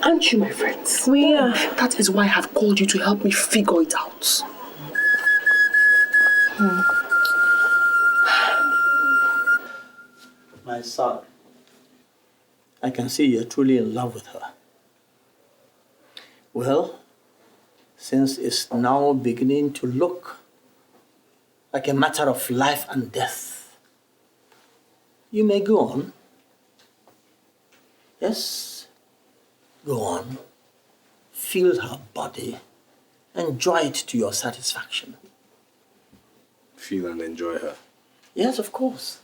Aren't you my friends? We are. That is why I have called you to help me figure it out. My son, I can see you're truly in love with her. Well, since it's now beginning to look like a matter of life and death, you may go on. Yes, go on. Feel her body. Enjoy it to your satisfaction. Feel and enjoy her. Yes, of course.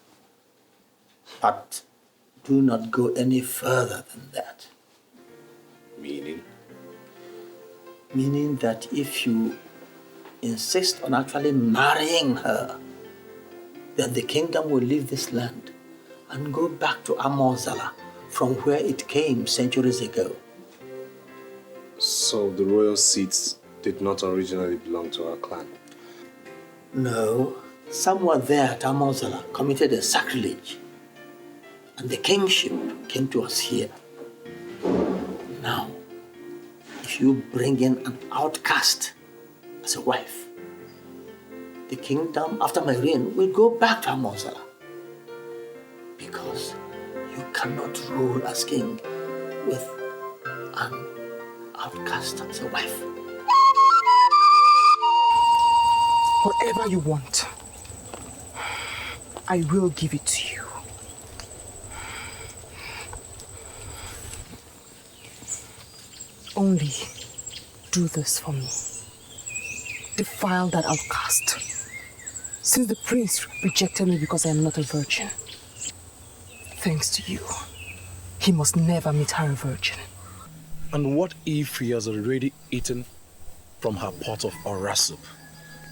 But do not go any further than that. Meaning? Meaning that if you insist on actually marrying her, then the kingdom will leave this land and go back to Amozala, from where it came centuries ago. So the royal seat did not originally belong to our clan. No, someone there at Amonsala committed a sacrilege, and the kingship came to us here. Now, if you bring in an outcast as a wife, the kingdom after my reign will go back to Amonsala. Because you cannot rule as king with an outcast as a wife. Whatever you want, I will give it to you. Only do this for me. Defile that outcast. Since the prince rejected me because I am not a virgin, thanks to you, he must never meet her a virgin. And what if he has already eaten from her pot of ora soup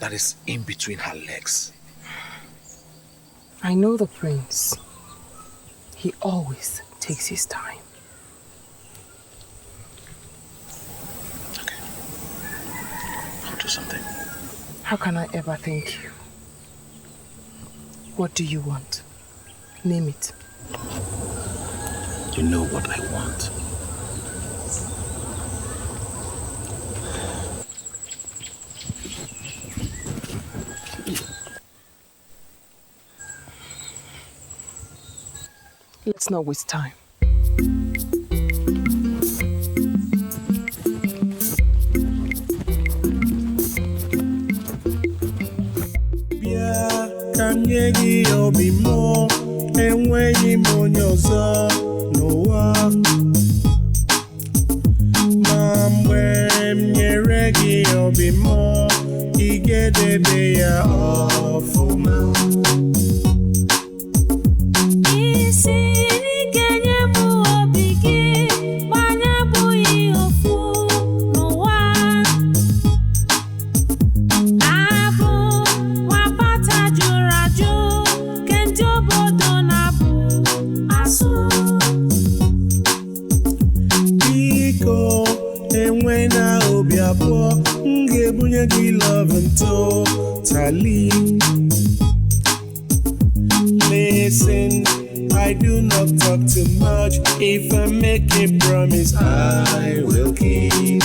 that is in between her legs? I know the prince. He always takes his time. Okay. I'll do something. How can I ever thank you? What do you want? Name it. You know what I want. Let's not waste time. Kanyegi obimo enweghị m onye ọzọ n'ụwa ma mgbe m nyere gị obimo ị ga-edebe ya ọfụma totally. Listen, I do not talk too much. If I make a promise, I will keep.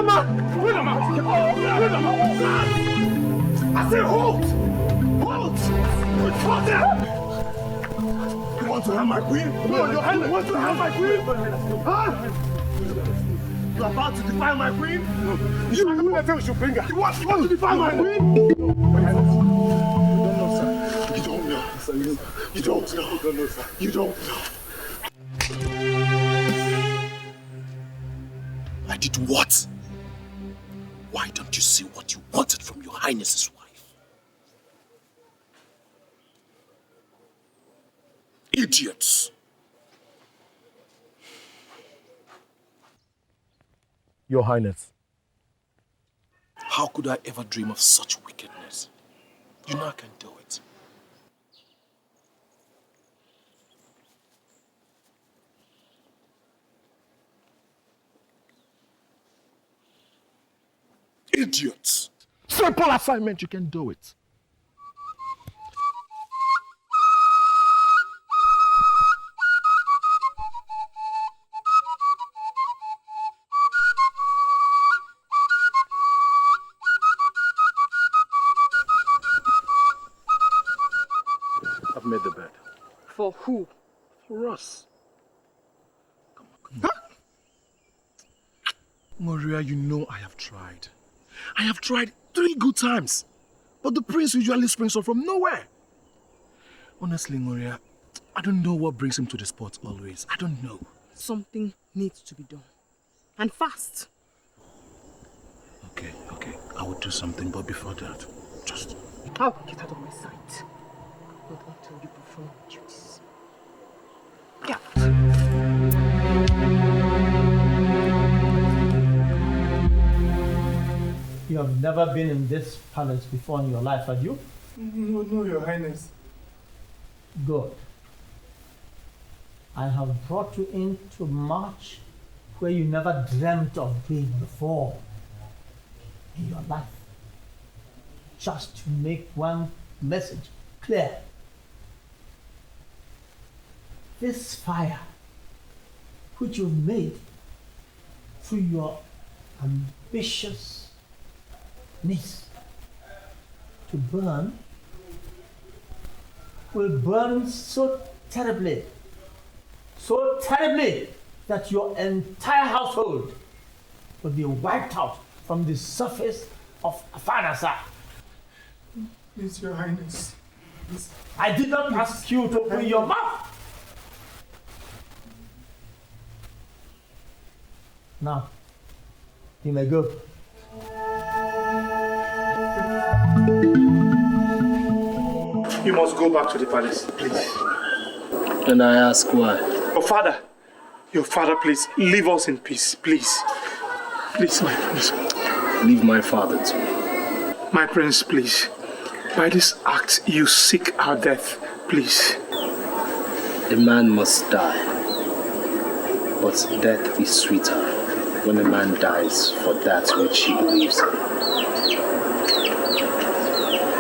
Wait a minute! I say hold! Hold! Hold there! You want to have my queen? No, Your Highness! You want to have my queen? Huh? You are about to defile my queen? No. You should bring her. You want to defile my queen? No. You don't know, sir. You don't know. You don't know, sir. You don't know. I did what? Why don't you see what you wanted from your Highness's wife? Idiots! Your Highness, how could I ever dream of such wickedness? You know I can do it. Idiots! Simple assignment, you can do it. I've made the bed. For who? For us. Come on. Huh? Maria, you know I have tried. I have tried 3 good times. But the prince usually springs up from nowhere. Honestly, Maria, I don't know what brings him to the spot always. I don't know. Something needs to be done. And fast. Okay. I will do something, but before that, just... Oh, get out of my sight. Not until you perform your duties. Get out. You have never been in this palace before in your life, have you? No, Your Highness. Good. I have brought you in to march where you never dreamt of being before in your life. Just to make one message clear. This fire which you've made through your ambitious needs to burn will burn so terribly that your entire household will be wiped out from the surface of Afanasa. Please, Your Highness. Please. I did not ask you to open your mouth. Now, you may go. You must go back to the palace, please. And I ask why? Your father, please, leave us in peace, please. Please, my prince. Leave my father to me. My prince, please. By this act, you seek our death, please. A man must die. But death is sweeter when a man dies for that which he believes in.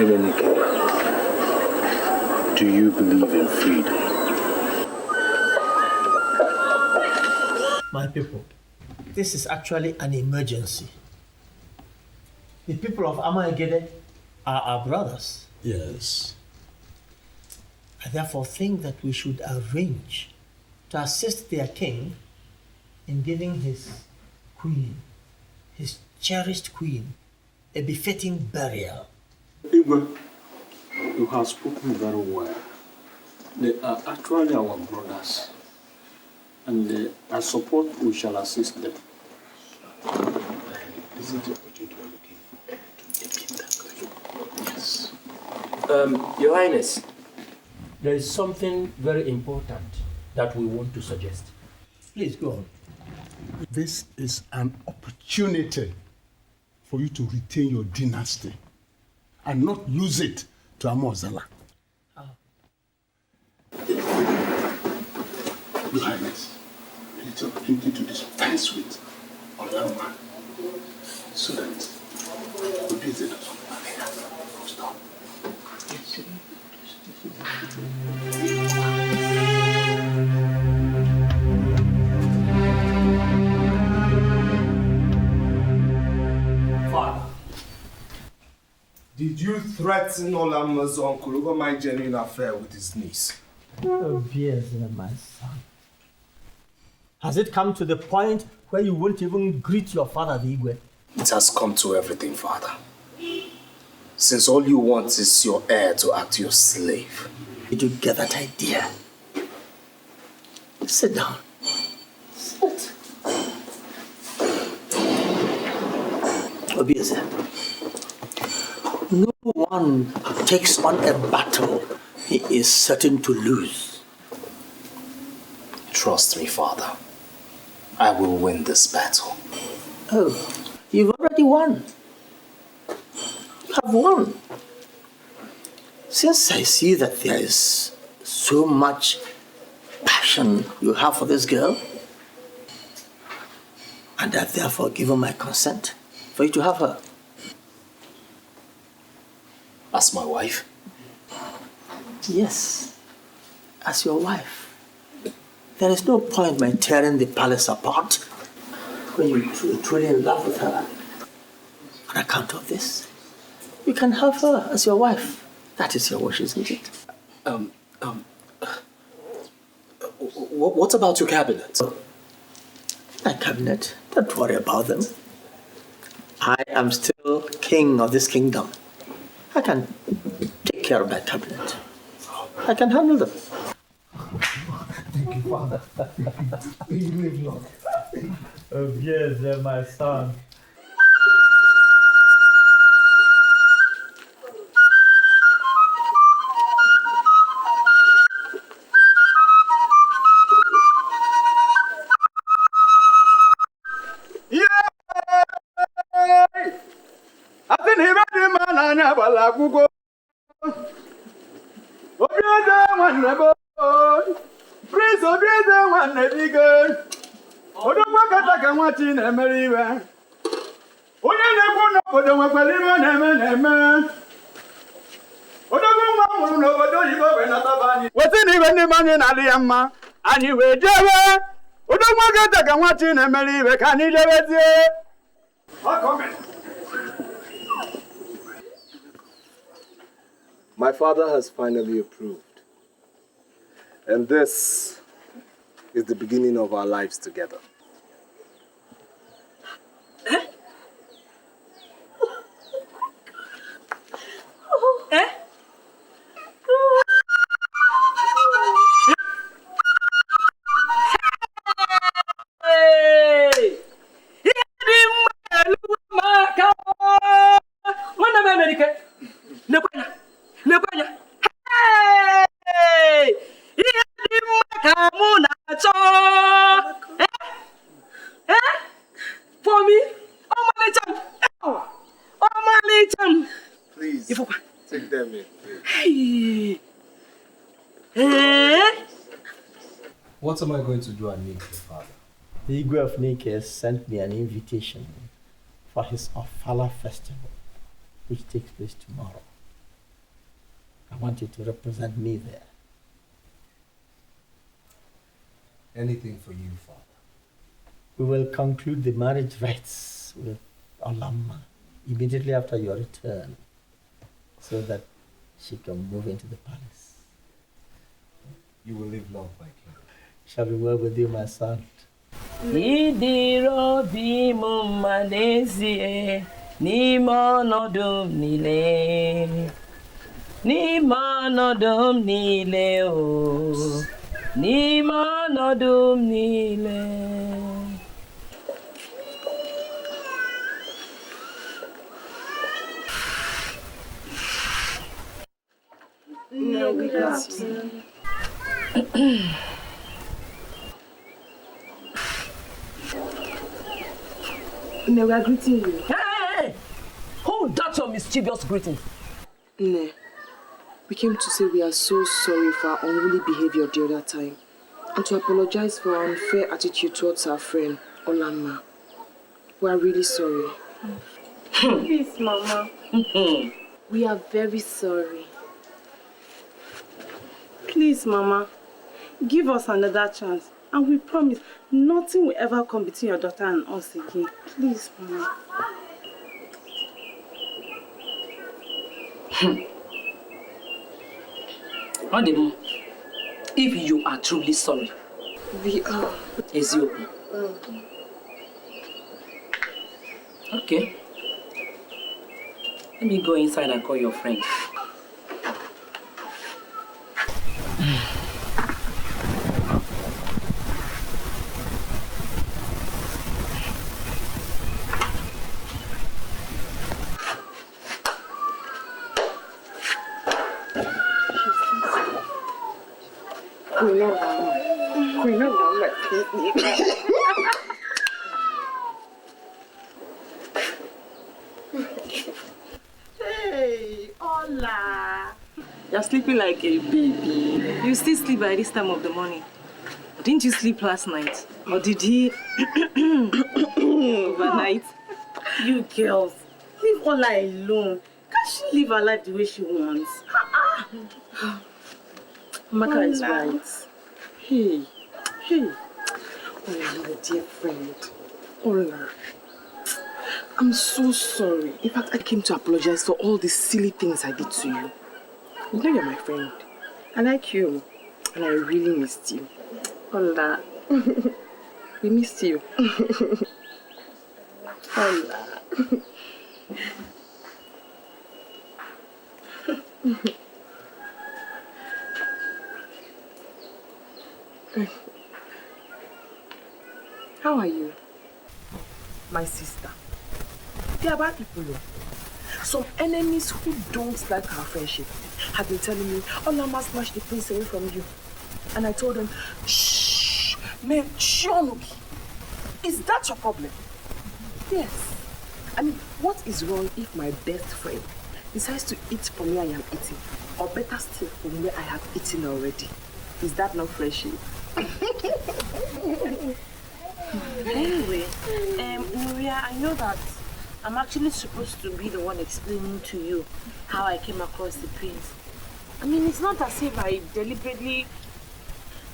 Ebenike, do you believe in freedom? My people, this is actually an emergency. The people of Amaka are our brothers. Yes. I therefore think that we should arrange to assist their king in giving his queen, his cherished queen, a befitting burial. Igwe, you have spoken very well. They are actually our brothers, and I support we shall assist them. Isn't it what you are looking for? To make it that good? Yes. Your Highness, there is something very important that we want to suggest. Please go on. This is an opportunity for you to retain your dynasty and not lose it to Amozala. Your Highness, it's an opportunity to dispense with Olama so that the business doesn't stop. Did you threaten Olama's uncle over my genuine affair with his niece? Oh, yes, my son. Has it come to the point where you won't even greet your father, the Igwe? It has come to everything, Father. Since all you want is your heir to act your slave. Did you get that idea? Sit down. Sit. Obieze, no one takes on a battle he is certain to lose. Trust me, Father. I will win this battle. Oh, you've already won. You have won. Since I see that there is so much passion you have for this girl, and I've therefore given my consent for you to have her. As my wife? Yes, as your wife. There is no point in tearing the palace apart when you're truly in love with her. On account of this, you can have her as your wife. That is your wish, isn't it? What about your cabinet? My cabinet? Don't worry about them. I am still king of this kingdom. I can take care of my cabinet. I can handle them. Thank you, Father. You live long. Oh, yes, my son. Prince Obieze nwanne biko. Odogwu kata ka nwati na-emere iwe. Onye na-ekwu n'obodo nwekwara iwe na-eme. Odogwu nwa mụrụ n'obodo oyibo wee nataba anyị. Weta na iwe ndị anyị na-adị ya mma. Anyị wee jewe. Odogwu kata ka nwati na-emere iwe ka anyị jewezie. My father has finally approved. And this is the beginning of our lives together. Please, take them in. What am I going to do at Nike, Father? The Igwe of Nike sent me an invitation for his Ofala festival, which takes place tomorrow. I want you to represent me there. Anything for you, Father. We will conclude the marriage rites with Olama immediately after your return, so that she can move into the palace. You will live long, my king. Shall we work with you, my son? Idirobi mumanezie nimonodum nile nimonodum nile o nimonodum nile. No, we got you. Ne, we are greeting you. Hey! Hold that your mischievous greeting. Ne, we came to say we are so sorry for our unruly behavior the other time and to apologize for our unfair attitude towards our friend, Olanma. We are really sorry. Please, Mama. We are very sorry. Please, Mama. Give us another chance. And we promise nothing will ever come between your daughter and us again. Please, Mama. Ondemo, if you are truly sorry, We are. is you. Okay. Let me go inside and call your friend. Hey, hola. You're sleeping like a baby. You still sleep by this time of the morning. Didn't you sleep last night? Or did he overnight? You girls, leave Ola alone. Can't she live her life the way she wants? Amaka is Hola. right. Hey. Oh, my dear friend. Ola. I'm so sorry. In fact, I came to apologize for all the silly things I did to you. You know you're my friend. I like you. And I really missed you. Ola. We missed you. Ola. How are you? My sister. They are bad people. Some enemies who don't like our friendship have been telling me, Ola must snatch the prince away from you. And I told them, shh, man, Shionuki. Is that your problem? Yes. I mean, what is wrong if my best friend decides to eat from where I am eating? Or better still, from where I have eaten already? Is that not friendship? Anyway, Nuria, I know that I'm actually supposed to be the one explaining to you how I came across the prince. I mean, it's not as if I deliberately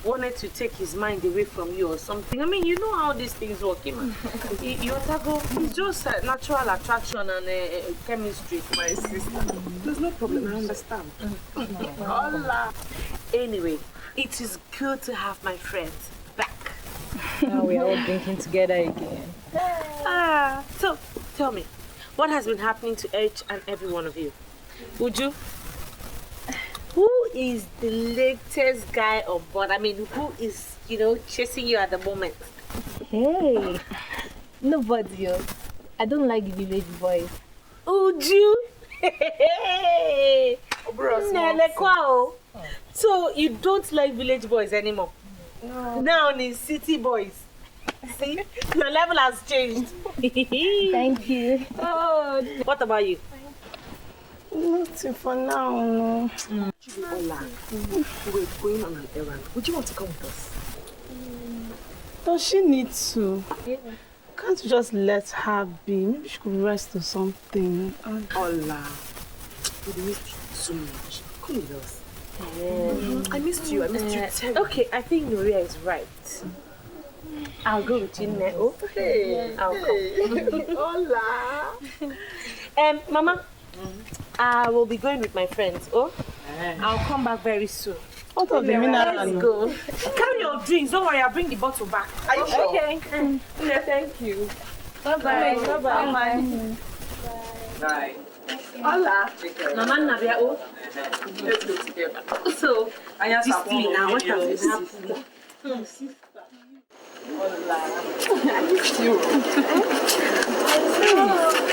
wanted to take his mind away from you or something. I mean, you know how these things work. It's just a natural attraction and chemistry. My sister. There's no problem, I understand. Hola. Anyway, it is good to have my friends back. Now we're all drinking together again. So tell me, what has been happening to each and every one of you? Uju, who is the latest guy on board? I mean, who is, chasing you at the moment? Hey, nobody else. I don't like village boys. Uju? So you don't like village boys anymore? No. Now it's city boys. See, your level has changed. Thank you. Oh, what about you? Nothing for now, no. Ola, we're going on an errand. Would you want to come with us? Does she need to? Yeah. Can't you just let her be? Maybe she could rest or something. Ola, we missed you so much. Come with us. I missed you terribly. Okay, I think Nuria is right. I'll go with you, Neo. Hey. I'll come. Hola. Mama, I will be going with my friends. I'll come back very soon. What of the mineral? Let's go. Carry your drinks. Don't worry, I'll bring the bottle back. Are you sure? Okay. Yeah, thank you. Bye-bye. Bye-bye. Bye. Hola. Mama Nabia. Let's go together. So, this thing now, what has been happening? I missed you.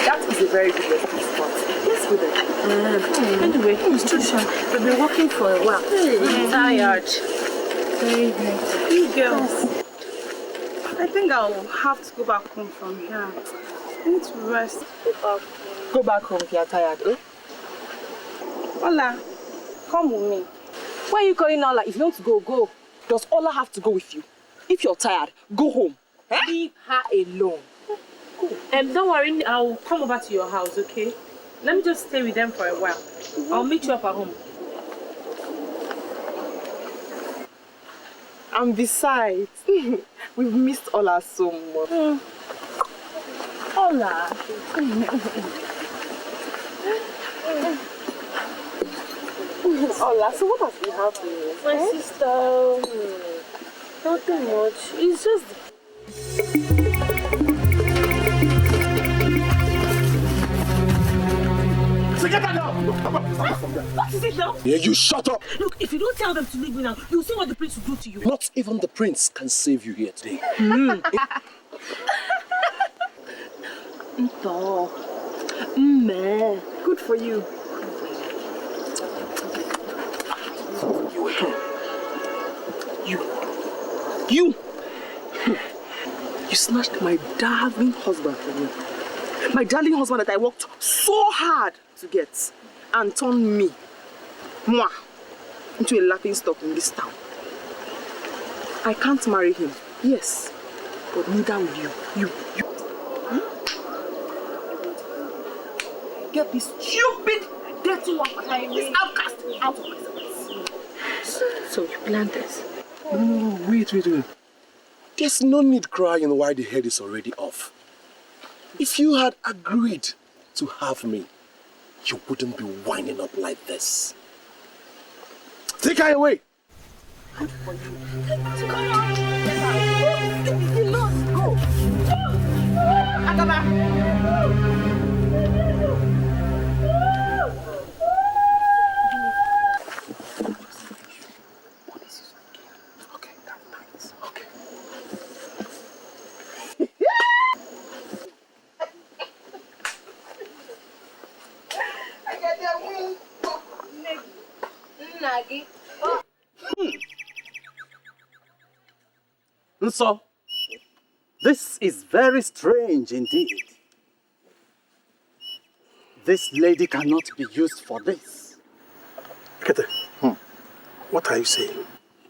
That is a very good resting spot. Let's go there. Anyway, we've been walking for a while. I'm tired. Very good. You girls. I think I'll have to go back home from here. I need to rest. Go back home if you're tired, eh? Ola, come with me. Why are you calling Ola? If you want to go, go. Does Ola have to go with you? If you're tired, go home. Eh? Leave her alone. Don't worry, I'll come over to your house, okay? Let me just stay with them for a while. I'll meet you up at home. And besides, we've missed Ola so much. Ola. Ola, so what has been happening? My sister, nothing much. It's just... So get that now! What is it now? Yeah, you shut up! Look, if you don't tell them to leave me now, you'll see what the prince will do to you. Not even the prince can save you here today. Good for you. You snatched my darling husband from me. My darling husband that I worked so hard to get and turned me, moi, into a laughing stock in this town. I can't marry him, yes, but neither will you. You. Get this stupid, dirty one, this outcast out of my sight. So you planned this? No, wait. There's no need crying while the head is already off. If you had agreed to have me, you wouldn't be winding up like this. Take her away! Good for you. Come on! Go! Agaba! So, this is very strange indeed. This lady cannot be used for this. Kete, what are you saying?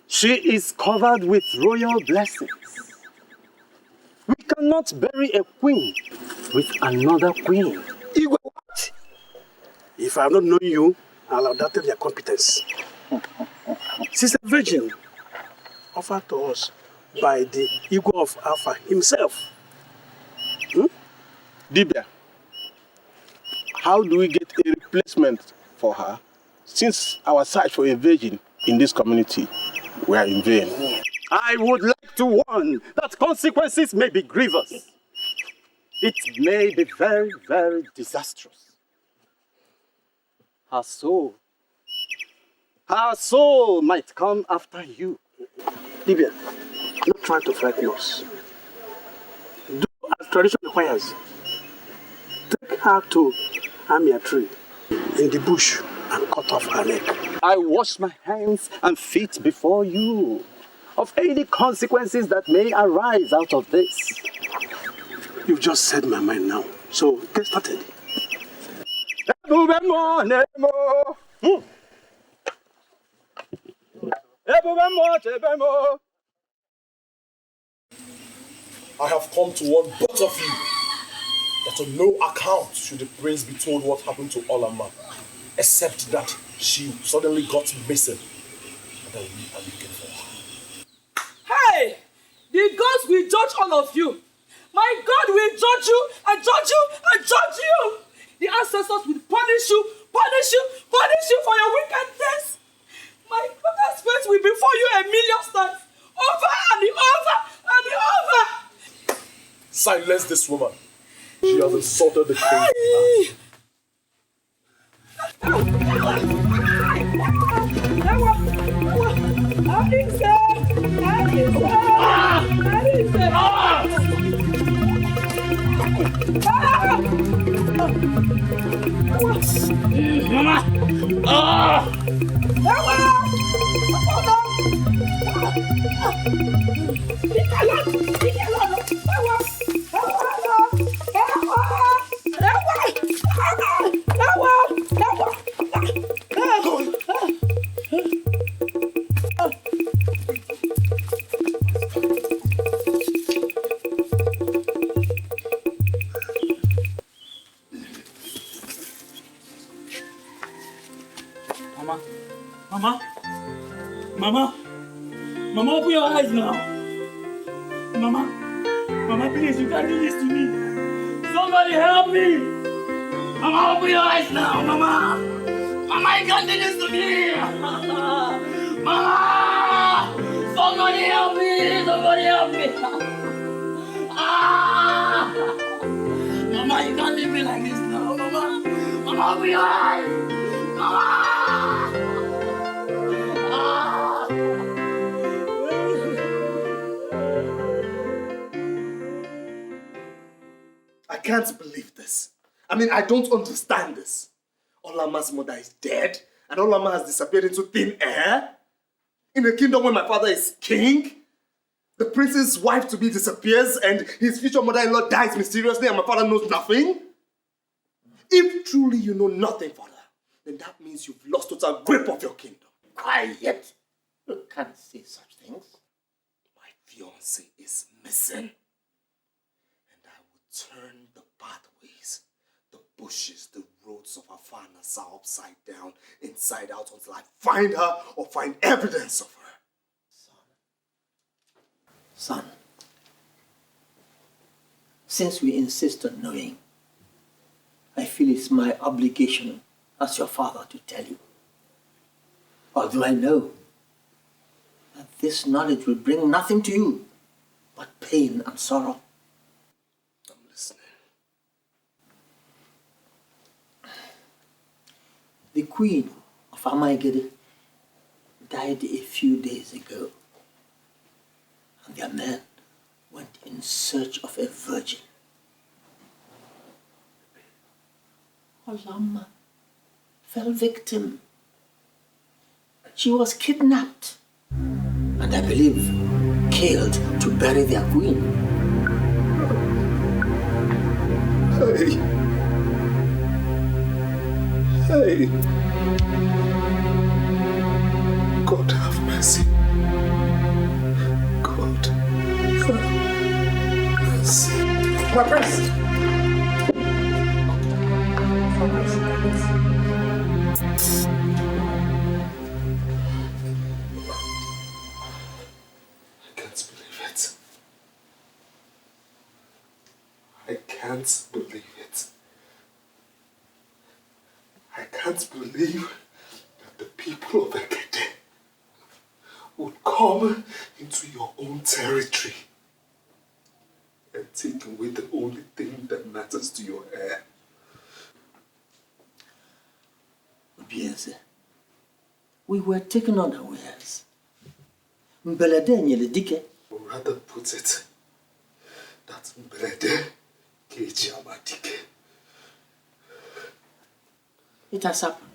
She is covered with royal blessings. We cannot bury a queen with another queen. Igwe, what? If I have not known you, I'll have doubted your competence. She's a virgin offered to us by the ego of Alpha himself. Dibia, how do we get a replacement for her since our search for a virgin in this community were in vain? I would like to warn that consequences may be grievous. It may be very, very disastrous. Her soul might come after you. Dibia, don't try to frighten us. Do as tradition requires. Take her to Amia tree in the bush and cut off her neck. I wash my hands and feet before you of any consequences that may arise out of this. You've just said my mind now, so get started. I have come to warn both of you that on no account should the prince be told what happened to Olama, except that she suddenly got missing and that we are looking for her. Hey! The gods will judge all of you. My God will judge you and judge you and judge you. The ancestors will punish you for your wickedness. My father's face will be for you 1,000,000 times. Over and over and over. Silence this woman. She has insulted the king. Mama! Mama, open your eyes now. Mama, please, you can't do this to me. Somebody help me. Mama, open your eyes now, Mama. Mama, you can't do this to me! Mama! Somebody help me! Somebody help me! Ah! Mama, you can't leave me like this now, Mama! Mama, I'll be alive! Mama! Ah! I can't believe this. I mean, I don't understand this. Olama's mother is dead, and Olama has disappeared into thin air? In a kingdom where my father is king? The prince's wife-to-be disappears, and his future mother-in-law dies mysteriously, and my father knows nothing? If truly you know nothing, father, then that means you've lost total grip of your kingdom. Quiet! You can't say such things. My fiancé is missing. Turn the pathways, the bushes, the roads of Afanasa upside down, inside out until I find her or find evidence of her. Son, since we insist on knowing, I feel it's my obligation as your father to tell you. Although I know that this knowledge will bring nothing to you but pain and sorrow. The queen of Amaigede died a few days ago, and their men went in search of a virgin. Olama fell victim. She was kidnapped, and I believe killed to bury their queen. Hey, God have mercy. God have mercy. My prince! I can't believe it. I can't believe it. I can't believe that the people of Ekede would come into your own territory and take away the only thing that matters to your heir. Obieze, we were taken unawares. Mbelede nyele dike. Or rather put it, that Mbelede keji amadike. It has happened.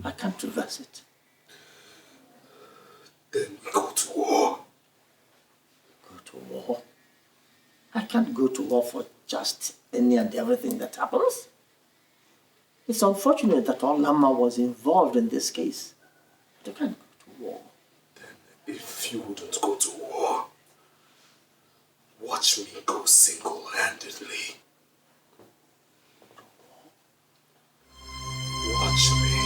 I can't reverse it. Then we go to war. Go to war? I can't go to war for just any and everything that happens. It's unfortunate that Olama was involved in this case. But I can't go to war. Then if you wouldn't go to war, watch me go single-handedly. Watch me.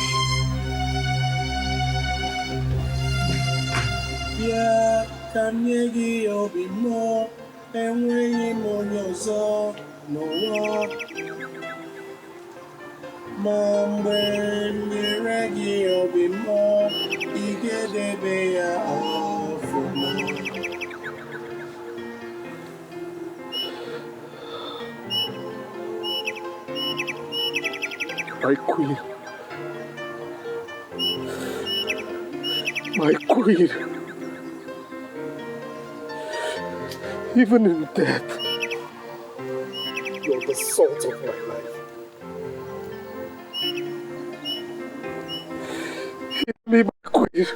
Yeah, Kanyegi Obimo, and when you monyozo, no war. Mambe, Niregi Obimo, Igedebea Afuma. My queen. My queen. Even in death, you're the salt of my life. Hear me, my queen.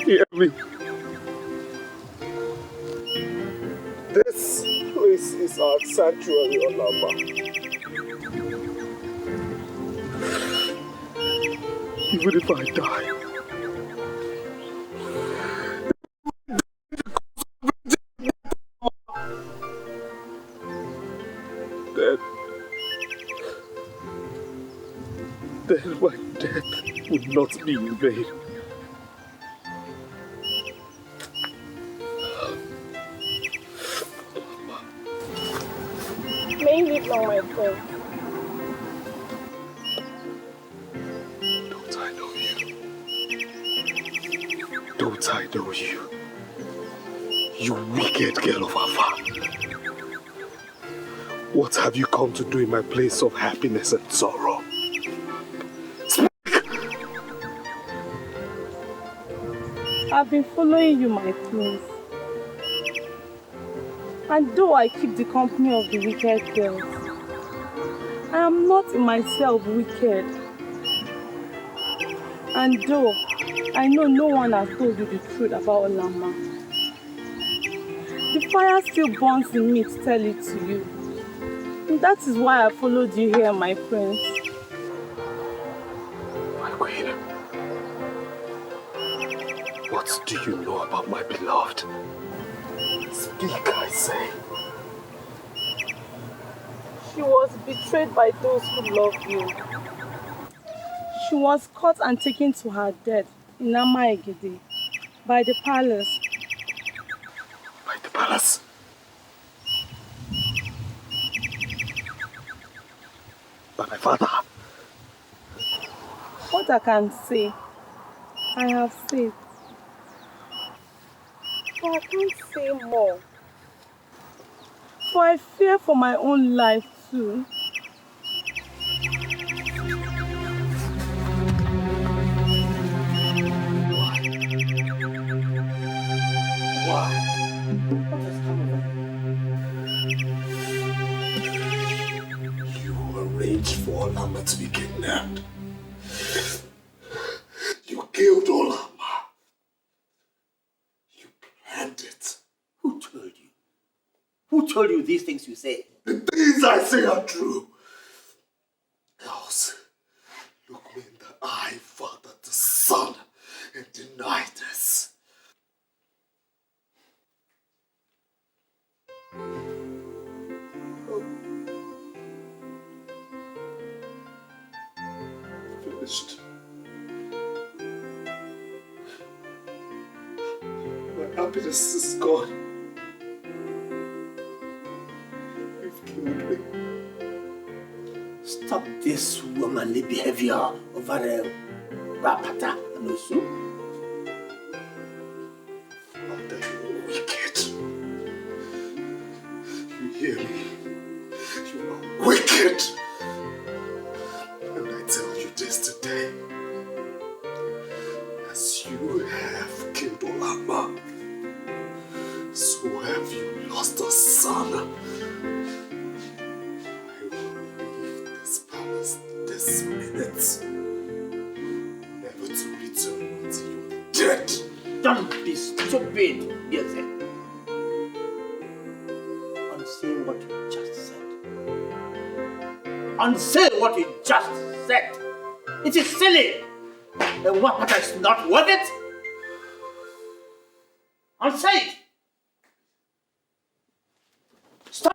Hear me. This place is our sanctuary, Olama. Even if I die, then my death would not be in vain. May you live long, my friend. But I know you. You wicked girl of Afa. What have you come to do in my place of happiness and sorrow? I've been following you, my prince. And though I keep the company of the wicked girls, I am not in myself wicked. And though I know no one has told you the truth about Olama, the fire still burns in me to tell it to you. And that is why I followed you here, my prince. My queen, what do you know about my beloved? Speak, I say. She was betrayed by those who love you. She was caught and taken to her death in Amaegede by the palace. By the palace? By my father? What I can say, I have said. But I can't say more. For I fear for my own life too. Why? You arranged for Olama to be kidnapped. You killed Olama. You planned it. Who told you? Who told you these things you say? The things I say are true. Else, look me in the eye, father to son, and deny this. Finished. My happiness is gone. You've killed me. Stop this womanly behavior over Rapata and Osu. Father, you're wicked. You hear me? You are wicked. And I tell you this today. As you have killed Olama, so have you lost a son. This minute, never to return until you're dead. Don't be stupid, Yeze. Unsay what you just said. Unsay what you just said. It is silly. The Wapata is not worth it. Unsay it. Stop.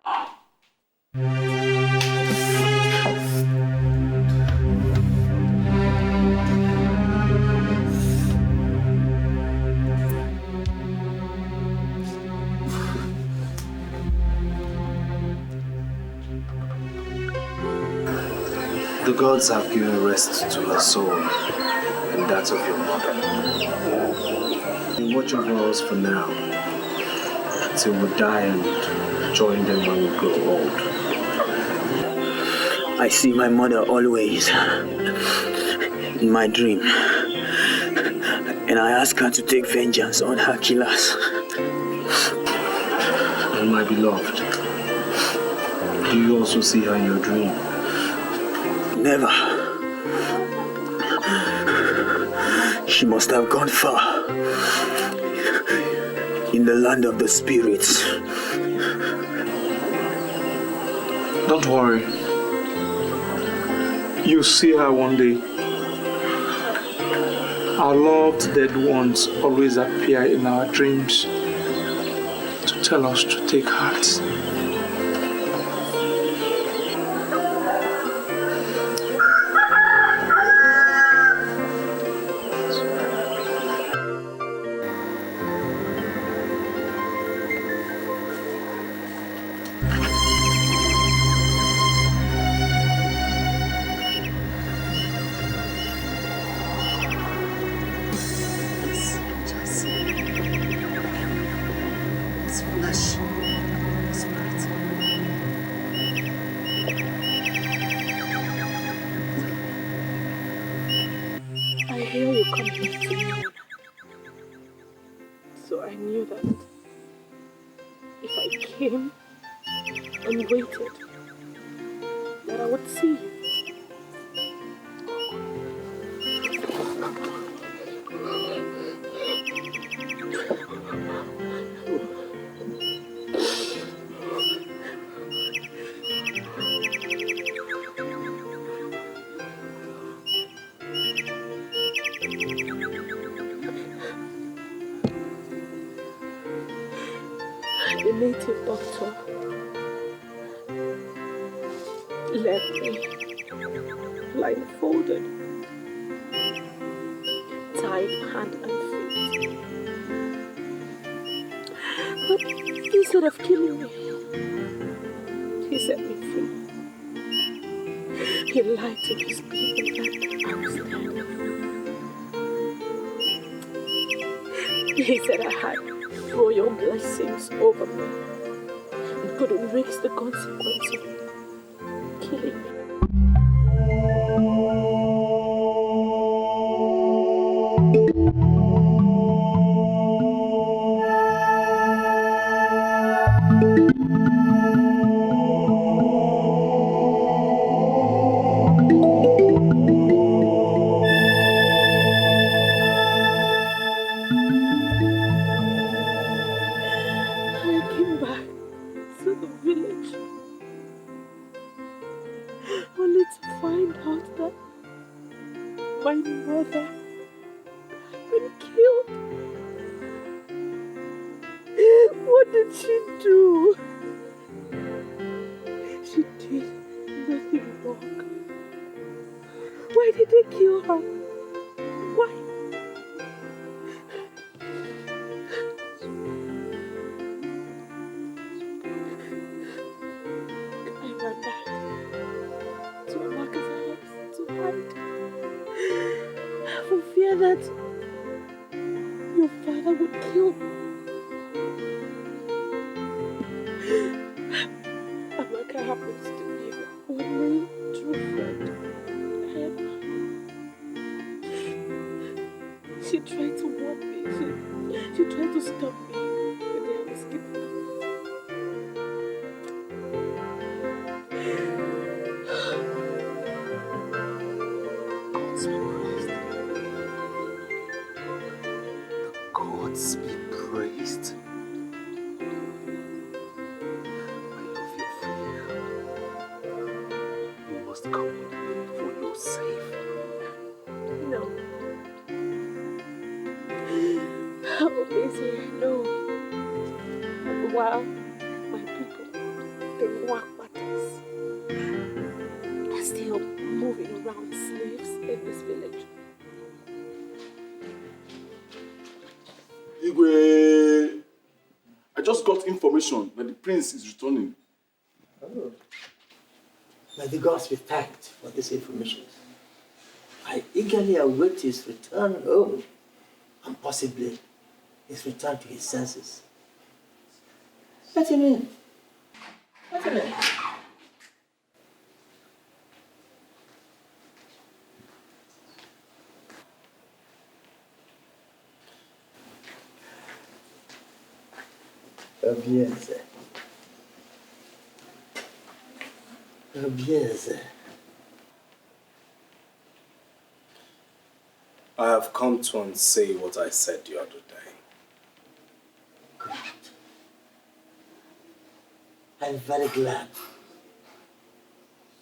The gods have given rest to her soul and that of your mother. And watch over us for now, till we die and join them when we grow old. I see my mother always in my dream, and I ask her to take vengeance on her killers. And my beloved, do you also see her in your dream? Never. She must have gone far in the land of the spirits. Don't worry. You'll see her one day. Our loved dead ones always appear in our dreams to tell us to take heart. So I knew that if I came and waited, that I would see you. The native doctor left me blindfolded, tied hand and feet. But instead of killing me, he set me free. He lied to his people that I was dead. He said I had royal blessings over me and couldn't risk the consequence of killing me. Amaka happens to be the only true friend I have. She tried to warn me. She tried to stop me the day I was kidnapped. Gods be praised. Come with me for your safe. No. Oh, Busy, no. While my people, the Wakwatas, are still moving around slaves in this village. Igwe, I just got information that the prince is returning. Oh. May the gods be thanked for this information. I eagerly await his return home and possibly his return to his senses. Let him in. Let him in. Bien, sir. Bien, sir. I have come to unsay what I said the other day. Good. I'm very glad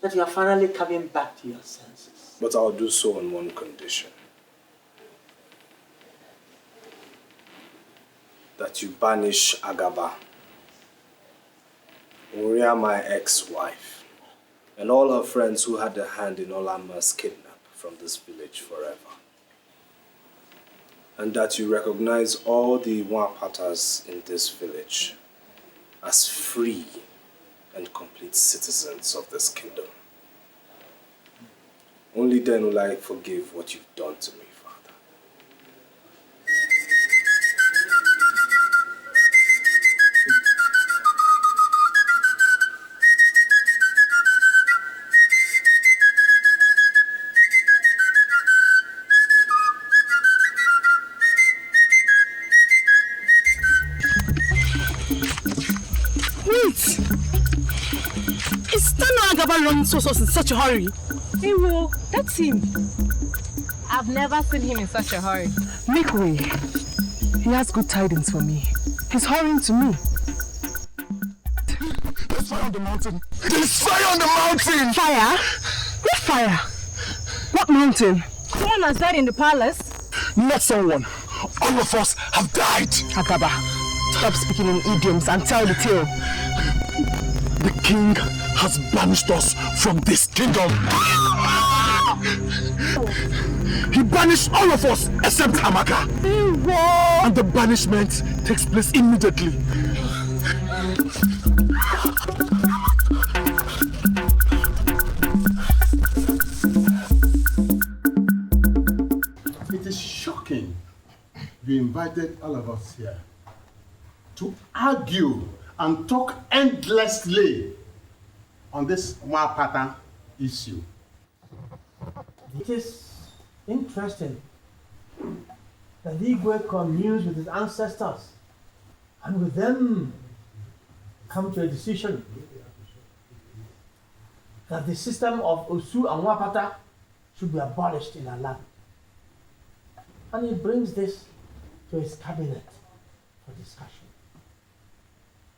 that you are finally coming back to your senses. But I'll do so on one condition. That you banish Agaba, Uria, my ex-wife, and all her friends who had a hand in Olama's kidnap from this village forever. And that you recognize all the Wapatas in this village as free and complete citizens of this kingdom. Only then will I forgive what you've done to me. Akaba running so in such a hurry? Hey, well, that's him. I've never seen him in such a hurry. Make way. He has good tidings for me. He's hurrying to me. There's fire on the mountain! There's fire on the mountain! Fire? What fire? What mountain? Someone has died in the palace. Not someone. All of us have died. Akaba, stop speaking in idioms and tell the tale. The king has banished us from this kingdom. He banished all of us except Amaka. And the banishment takes place immediately. It is shocking you invited all of us here to argue and talk endlessly on this Nwapata issue. It is interesting that Igwe communes with his ancestors and with them come to a decision that the system of Osu and Nwapata should be abolished in our land. And he brings this to his cabinet for discussion.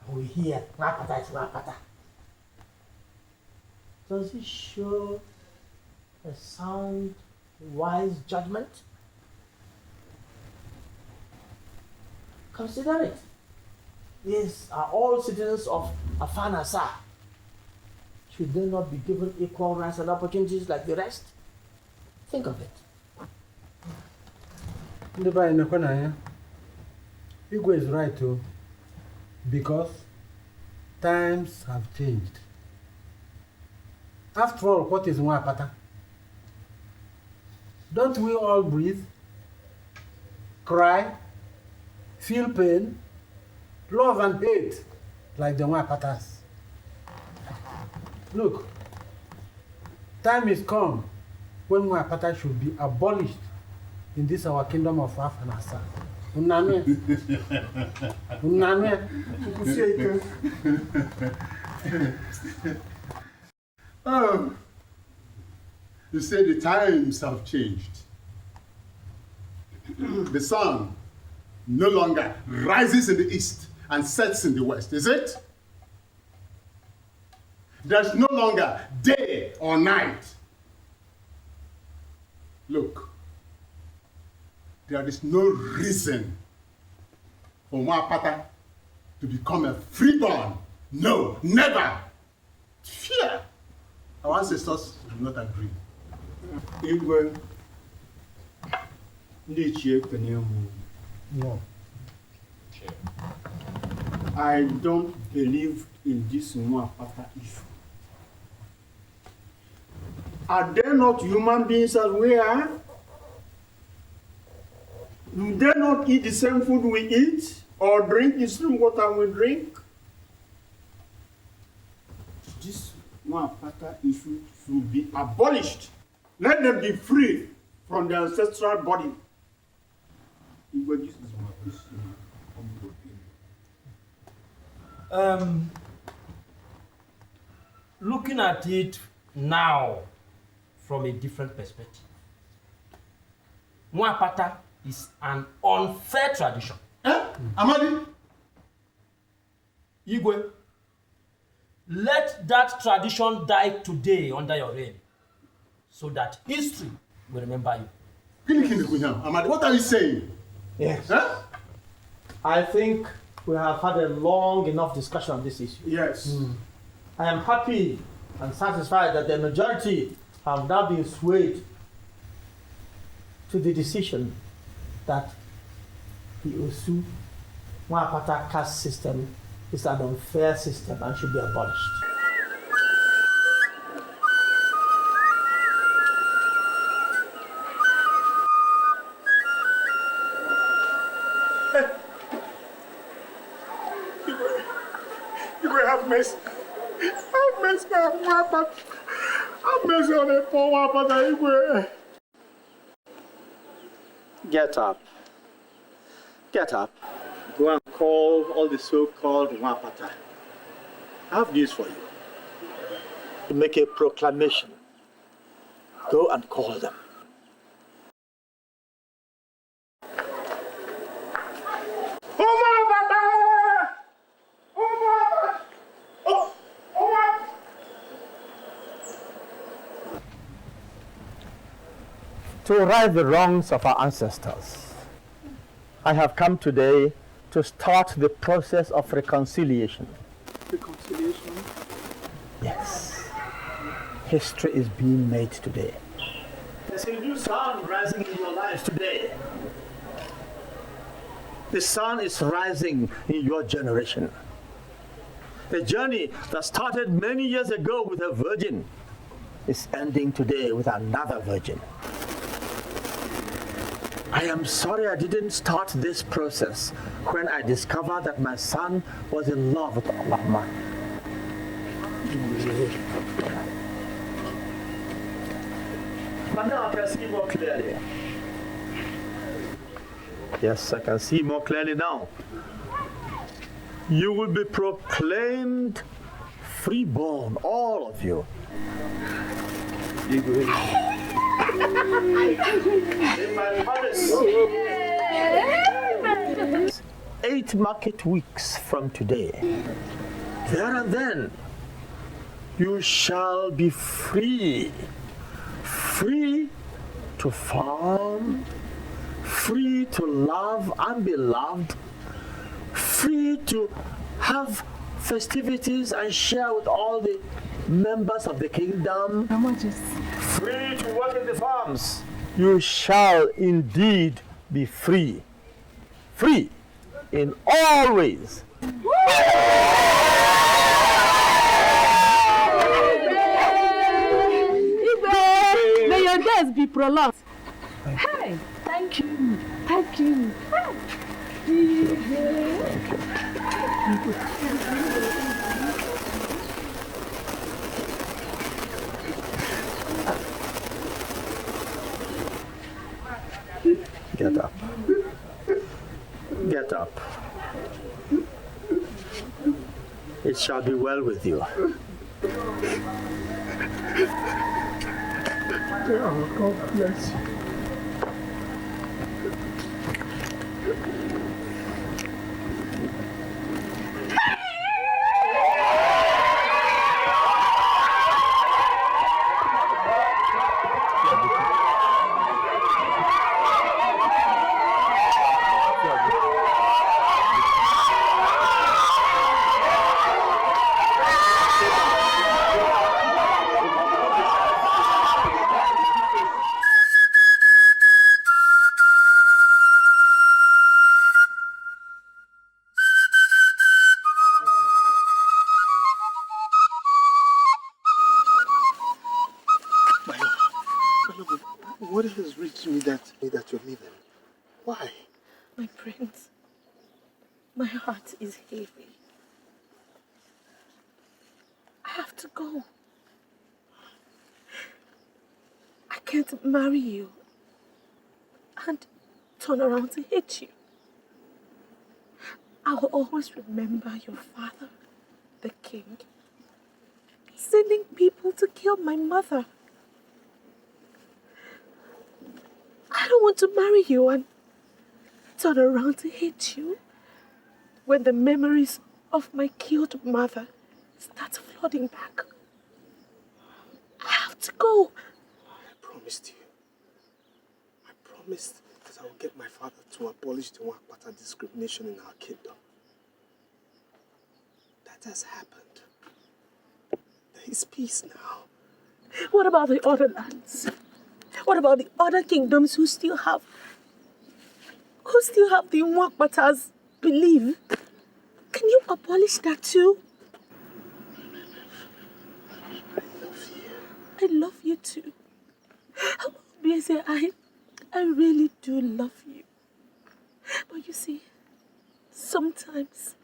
And we hear Nwapata is Nwapata. Does it show a sound, wise judgment? Consider it. These are all citizens of Afanasa. Should they not be given equal rights and opportunities like the rest? Think of it. Igwe is right too, because times have changed. After all, what is Nwapata? Don't we all breathe, cry, feel pain, love and hate like the Nwapatas? Look, time is come when Nwapata should be abolished in this our kingdom of Afanasa. Oh, you say the times have changed. The sun no longer rises in the east and sets in the west, is it? There's no longer day or night. Look, there is no reason for Nwapata to become a freeborn. No, never. Fear. Our ancestors do not agree. Igwe, no. I don't believe in this Nwapata issue. Are they not human beings as we are? Do they not eat the same food we eat or drink the same water we drink? This Nwapata issue should be abolished. Let them be free from their ancestral body. This is Looking at it now from a different perspective, Nwapata is an unfair tradition. Amadi? Igwe, let that tradition die today under your reign, so that history will remember you. Amadi, what are you saying? Yes. Huh? I think we have had a long enough discussion on this issue. Yes. I am happy and satisfied that the majority have now been swayed to the decision that the Osu Nwapata caste system is an unfair system and should be abolished. You have mercy. Have mercy on Nwapata. Have mercy on the poor Nwapata. Get up. Get up. Go and call all the so-called Nwapata. I have news for you. to make a proclamation. Go and call them. To right the wrongs of our ancestors, I have come today to start the process of reconciliation. Reconciliation? Yes. History is being made today. There's a new sun rising in your lives today. The sun is rising in your generation. The journey that started many years ago with a virgin is ending today with another virgin. I am sorry I didn't start this process when I discovered that my son was in love with Amaka. But now I can see more clearly. Yes, I can see more clearly now. You will be proclaimed freeborn, all of you. In my palace. 8 market weeks from today. There and then, you shall be free. Free to farm, free to love and be loved, free to have festivities and share with all the members of the kingdom. Free to work in the farms. You shall indeed be free. Free in all ways. May your days be prolonged. Hey, thank you. Thank you. Get up. Get up. It shall be well with you. Oh, God bless you. What has reached me that you're leaving? Why? My prince, my heart is heavy. I have to go. I can't marry you and turn around to hate you. I will always remember your father, the king, sending people to kill my mother. I don't want to marry you and turn around to hate you when the memories of my killed mother start flooding back. I have to go. I promised you. I promised that I will get my father to abolish the Wakpata discrimination in our kingdom. That has happened. There is peace now. What about the other lands? What about the other kingdoms who still have the Wakpatas belief? Can you abolish that too? I love you too. I really do love you. But you see, sometimes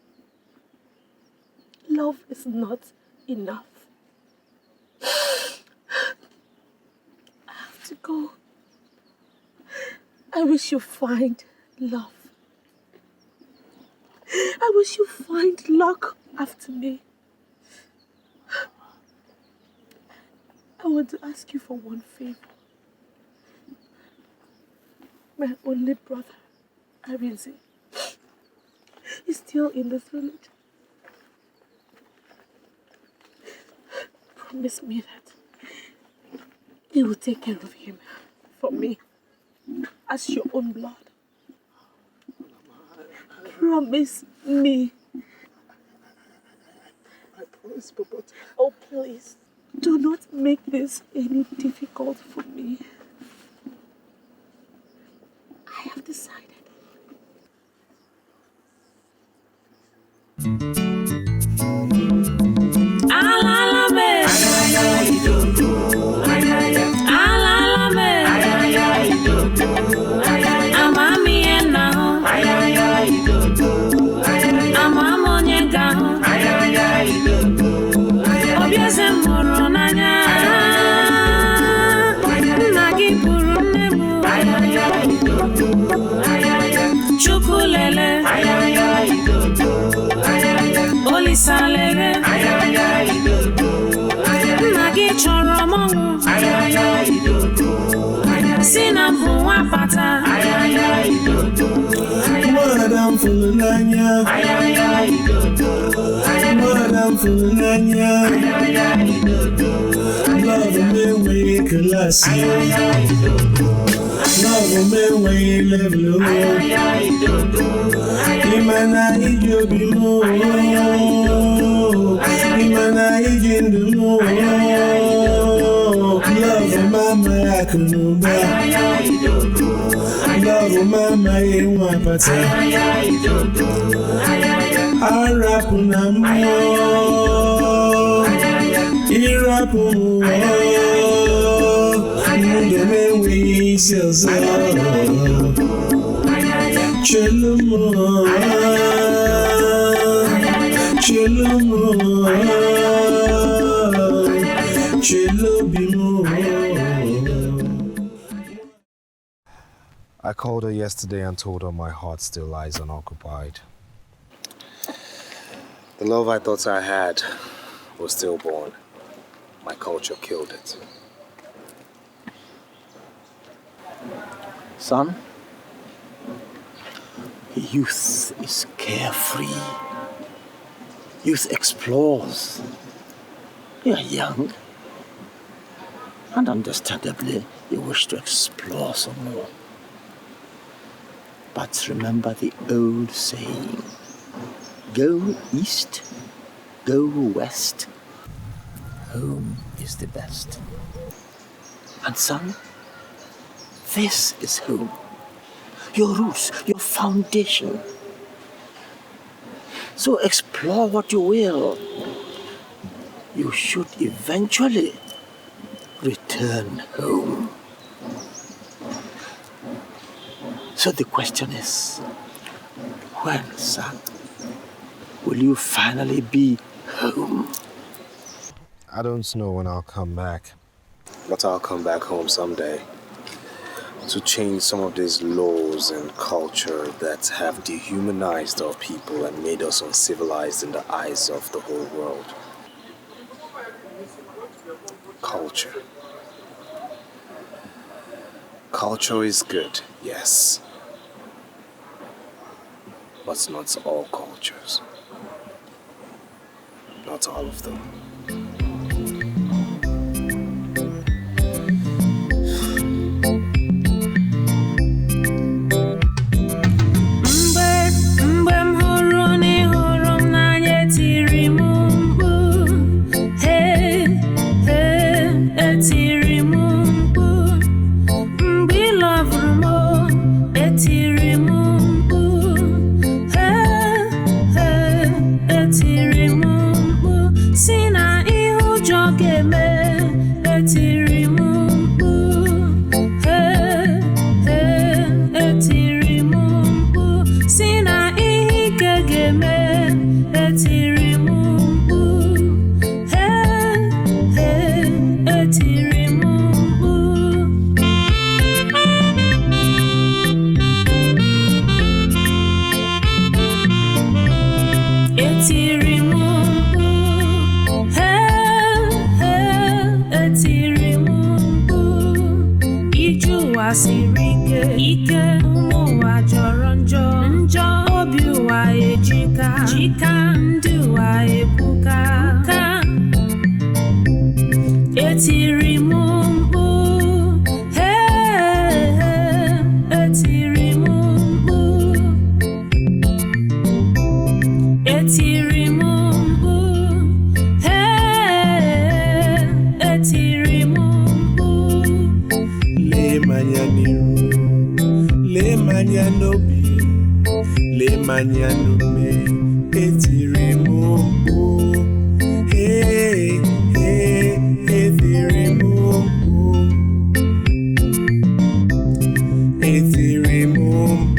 love is not enough. I have to go. I wish you find love. I wish you find luck after me. want to ask you for one favor. My only brother, Arinze, is still in this village. Promise me that you will take care of him for me as your own blood. Promise me. I promise, but... Oh, please, do not make this any difficult for me. I have decided. Chukulele, Olisalele, Nagi Choromongu, Sinambu Wapata, Madam Fulania, Madam Fulania, love me way classy, love me way level. Imana ijobimo, Imana ijindumo, love mama yakunuba, love mama yewapata, arapunamo, irapumo, mudeme wiselso. Chelumo, Chelumo, Chelubimo. I called her yesterday and told her my heart still lies unoccupied. The love I thought I had was stillborn. My culture killed it. Son? Youth is carefree. Youth explores. You are young. And understandably, you wish to explore some more. But remember the old saying, go east, go west. Home is the best. And son, this is home. Your roots, your foundation. So explore what you will. You should eventually return home. So the question is, when, son, will you finally be home? I don't know when I'll come back, but I'll come back home someday. To change some of these laws and culture that have dehumanized our people and made us uncivilized in the eyes of the whole world. Culture. Culture is good, yes. But not all cultures. Not all of them. Sina ụwa siri ike ụmụ ụwa jọrọ njọ obi ụwa ejika ndị ụwa ebuka etiri m mkpu etiri m mkpu etiri m mkpu etiri m mkpu lemanya n'iru lemanya n'obi lemanya n'ume etiri m mkpu etiri m mkpu etiri m mkpu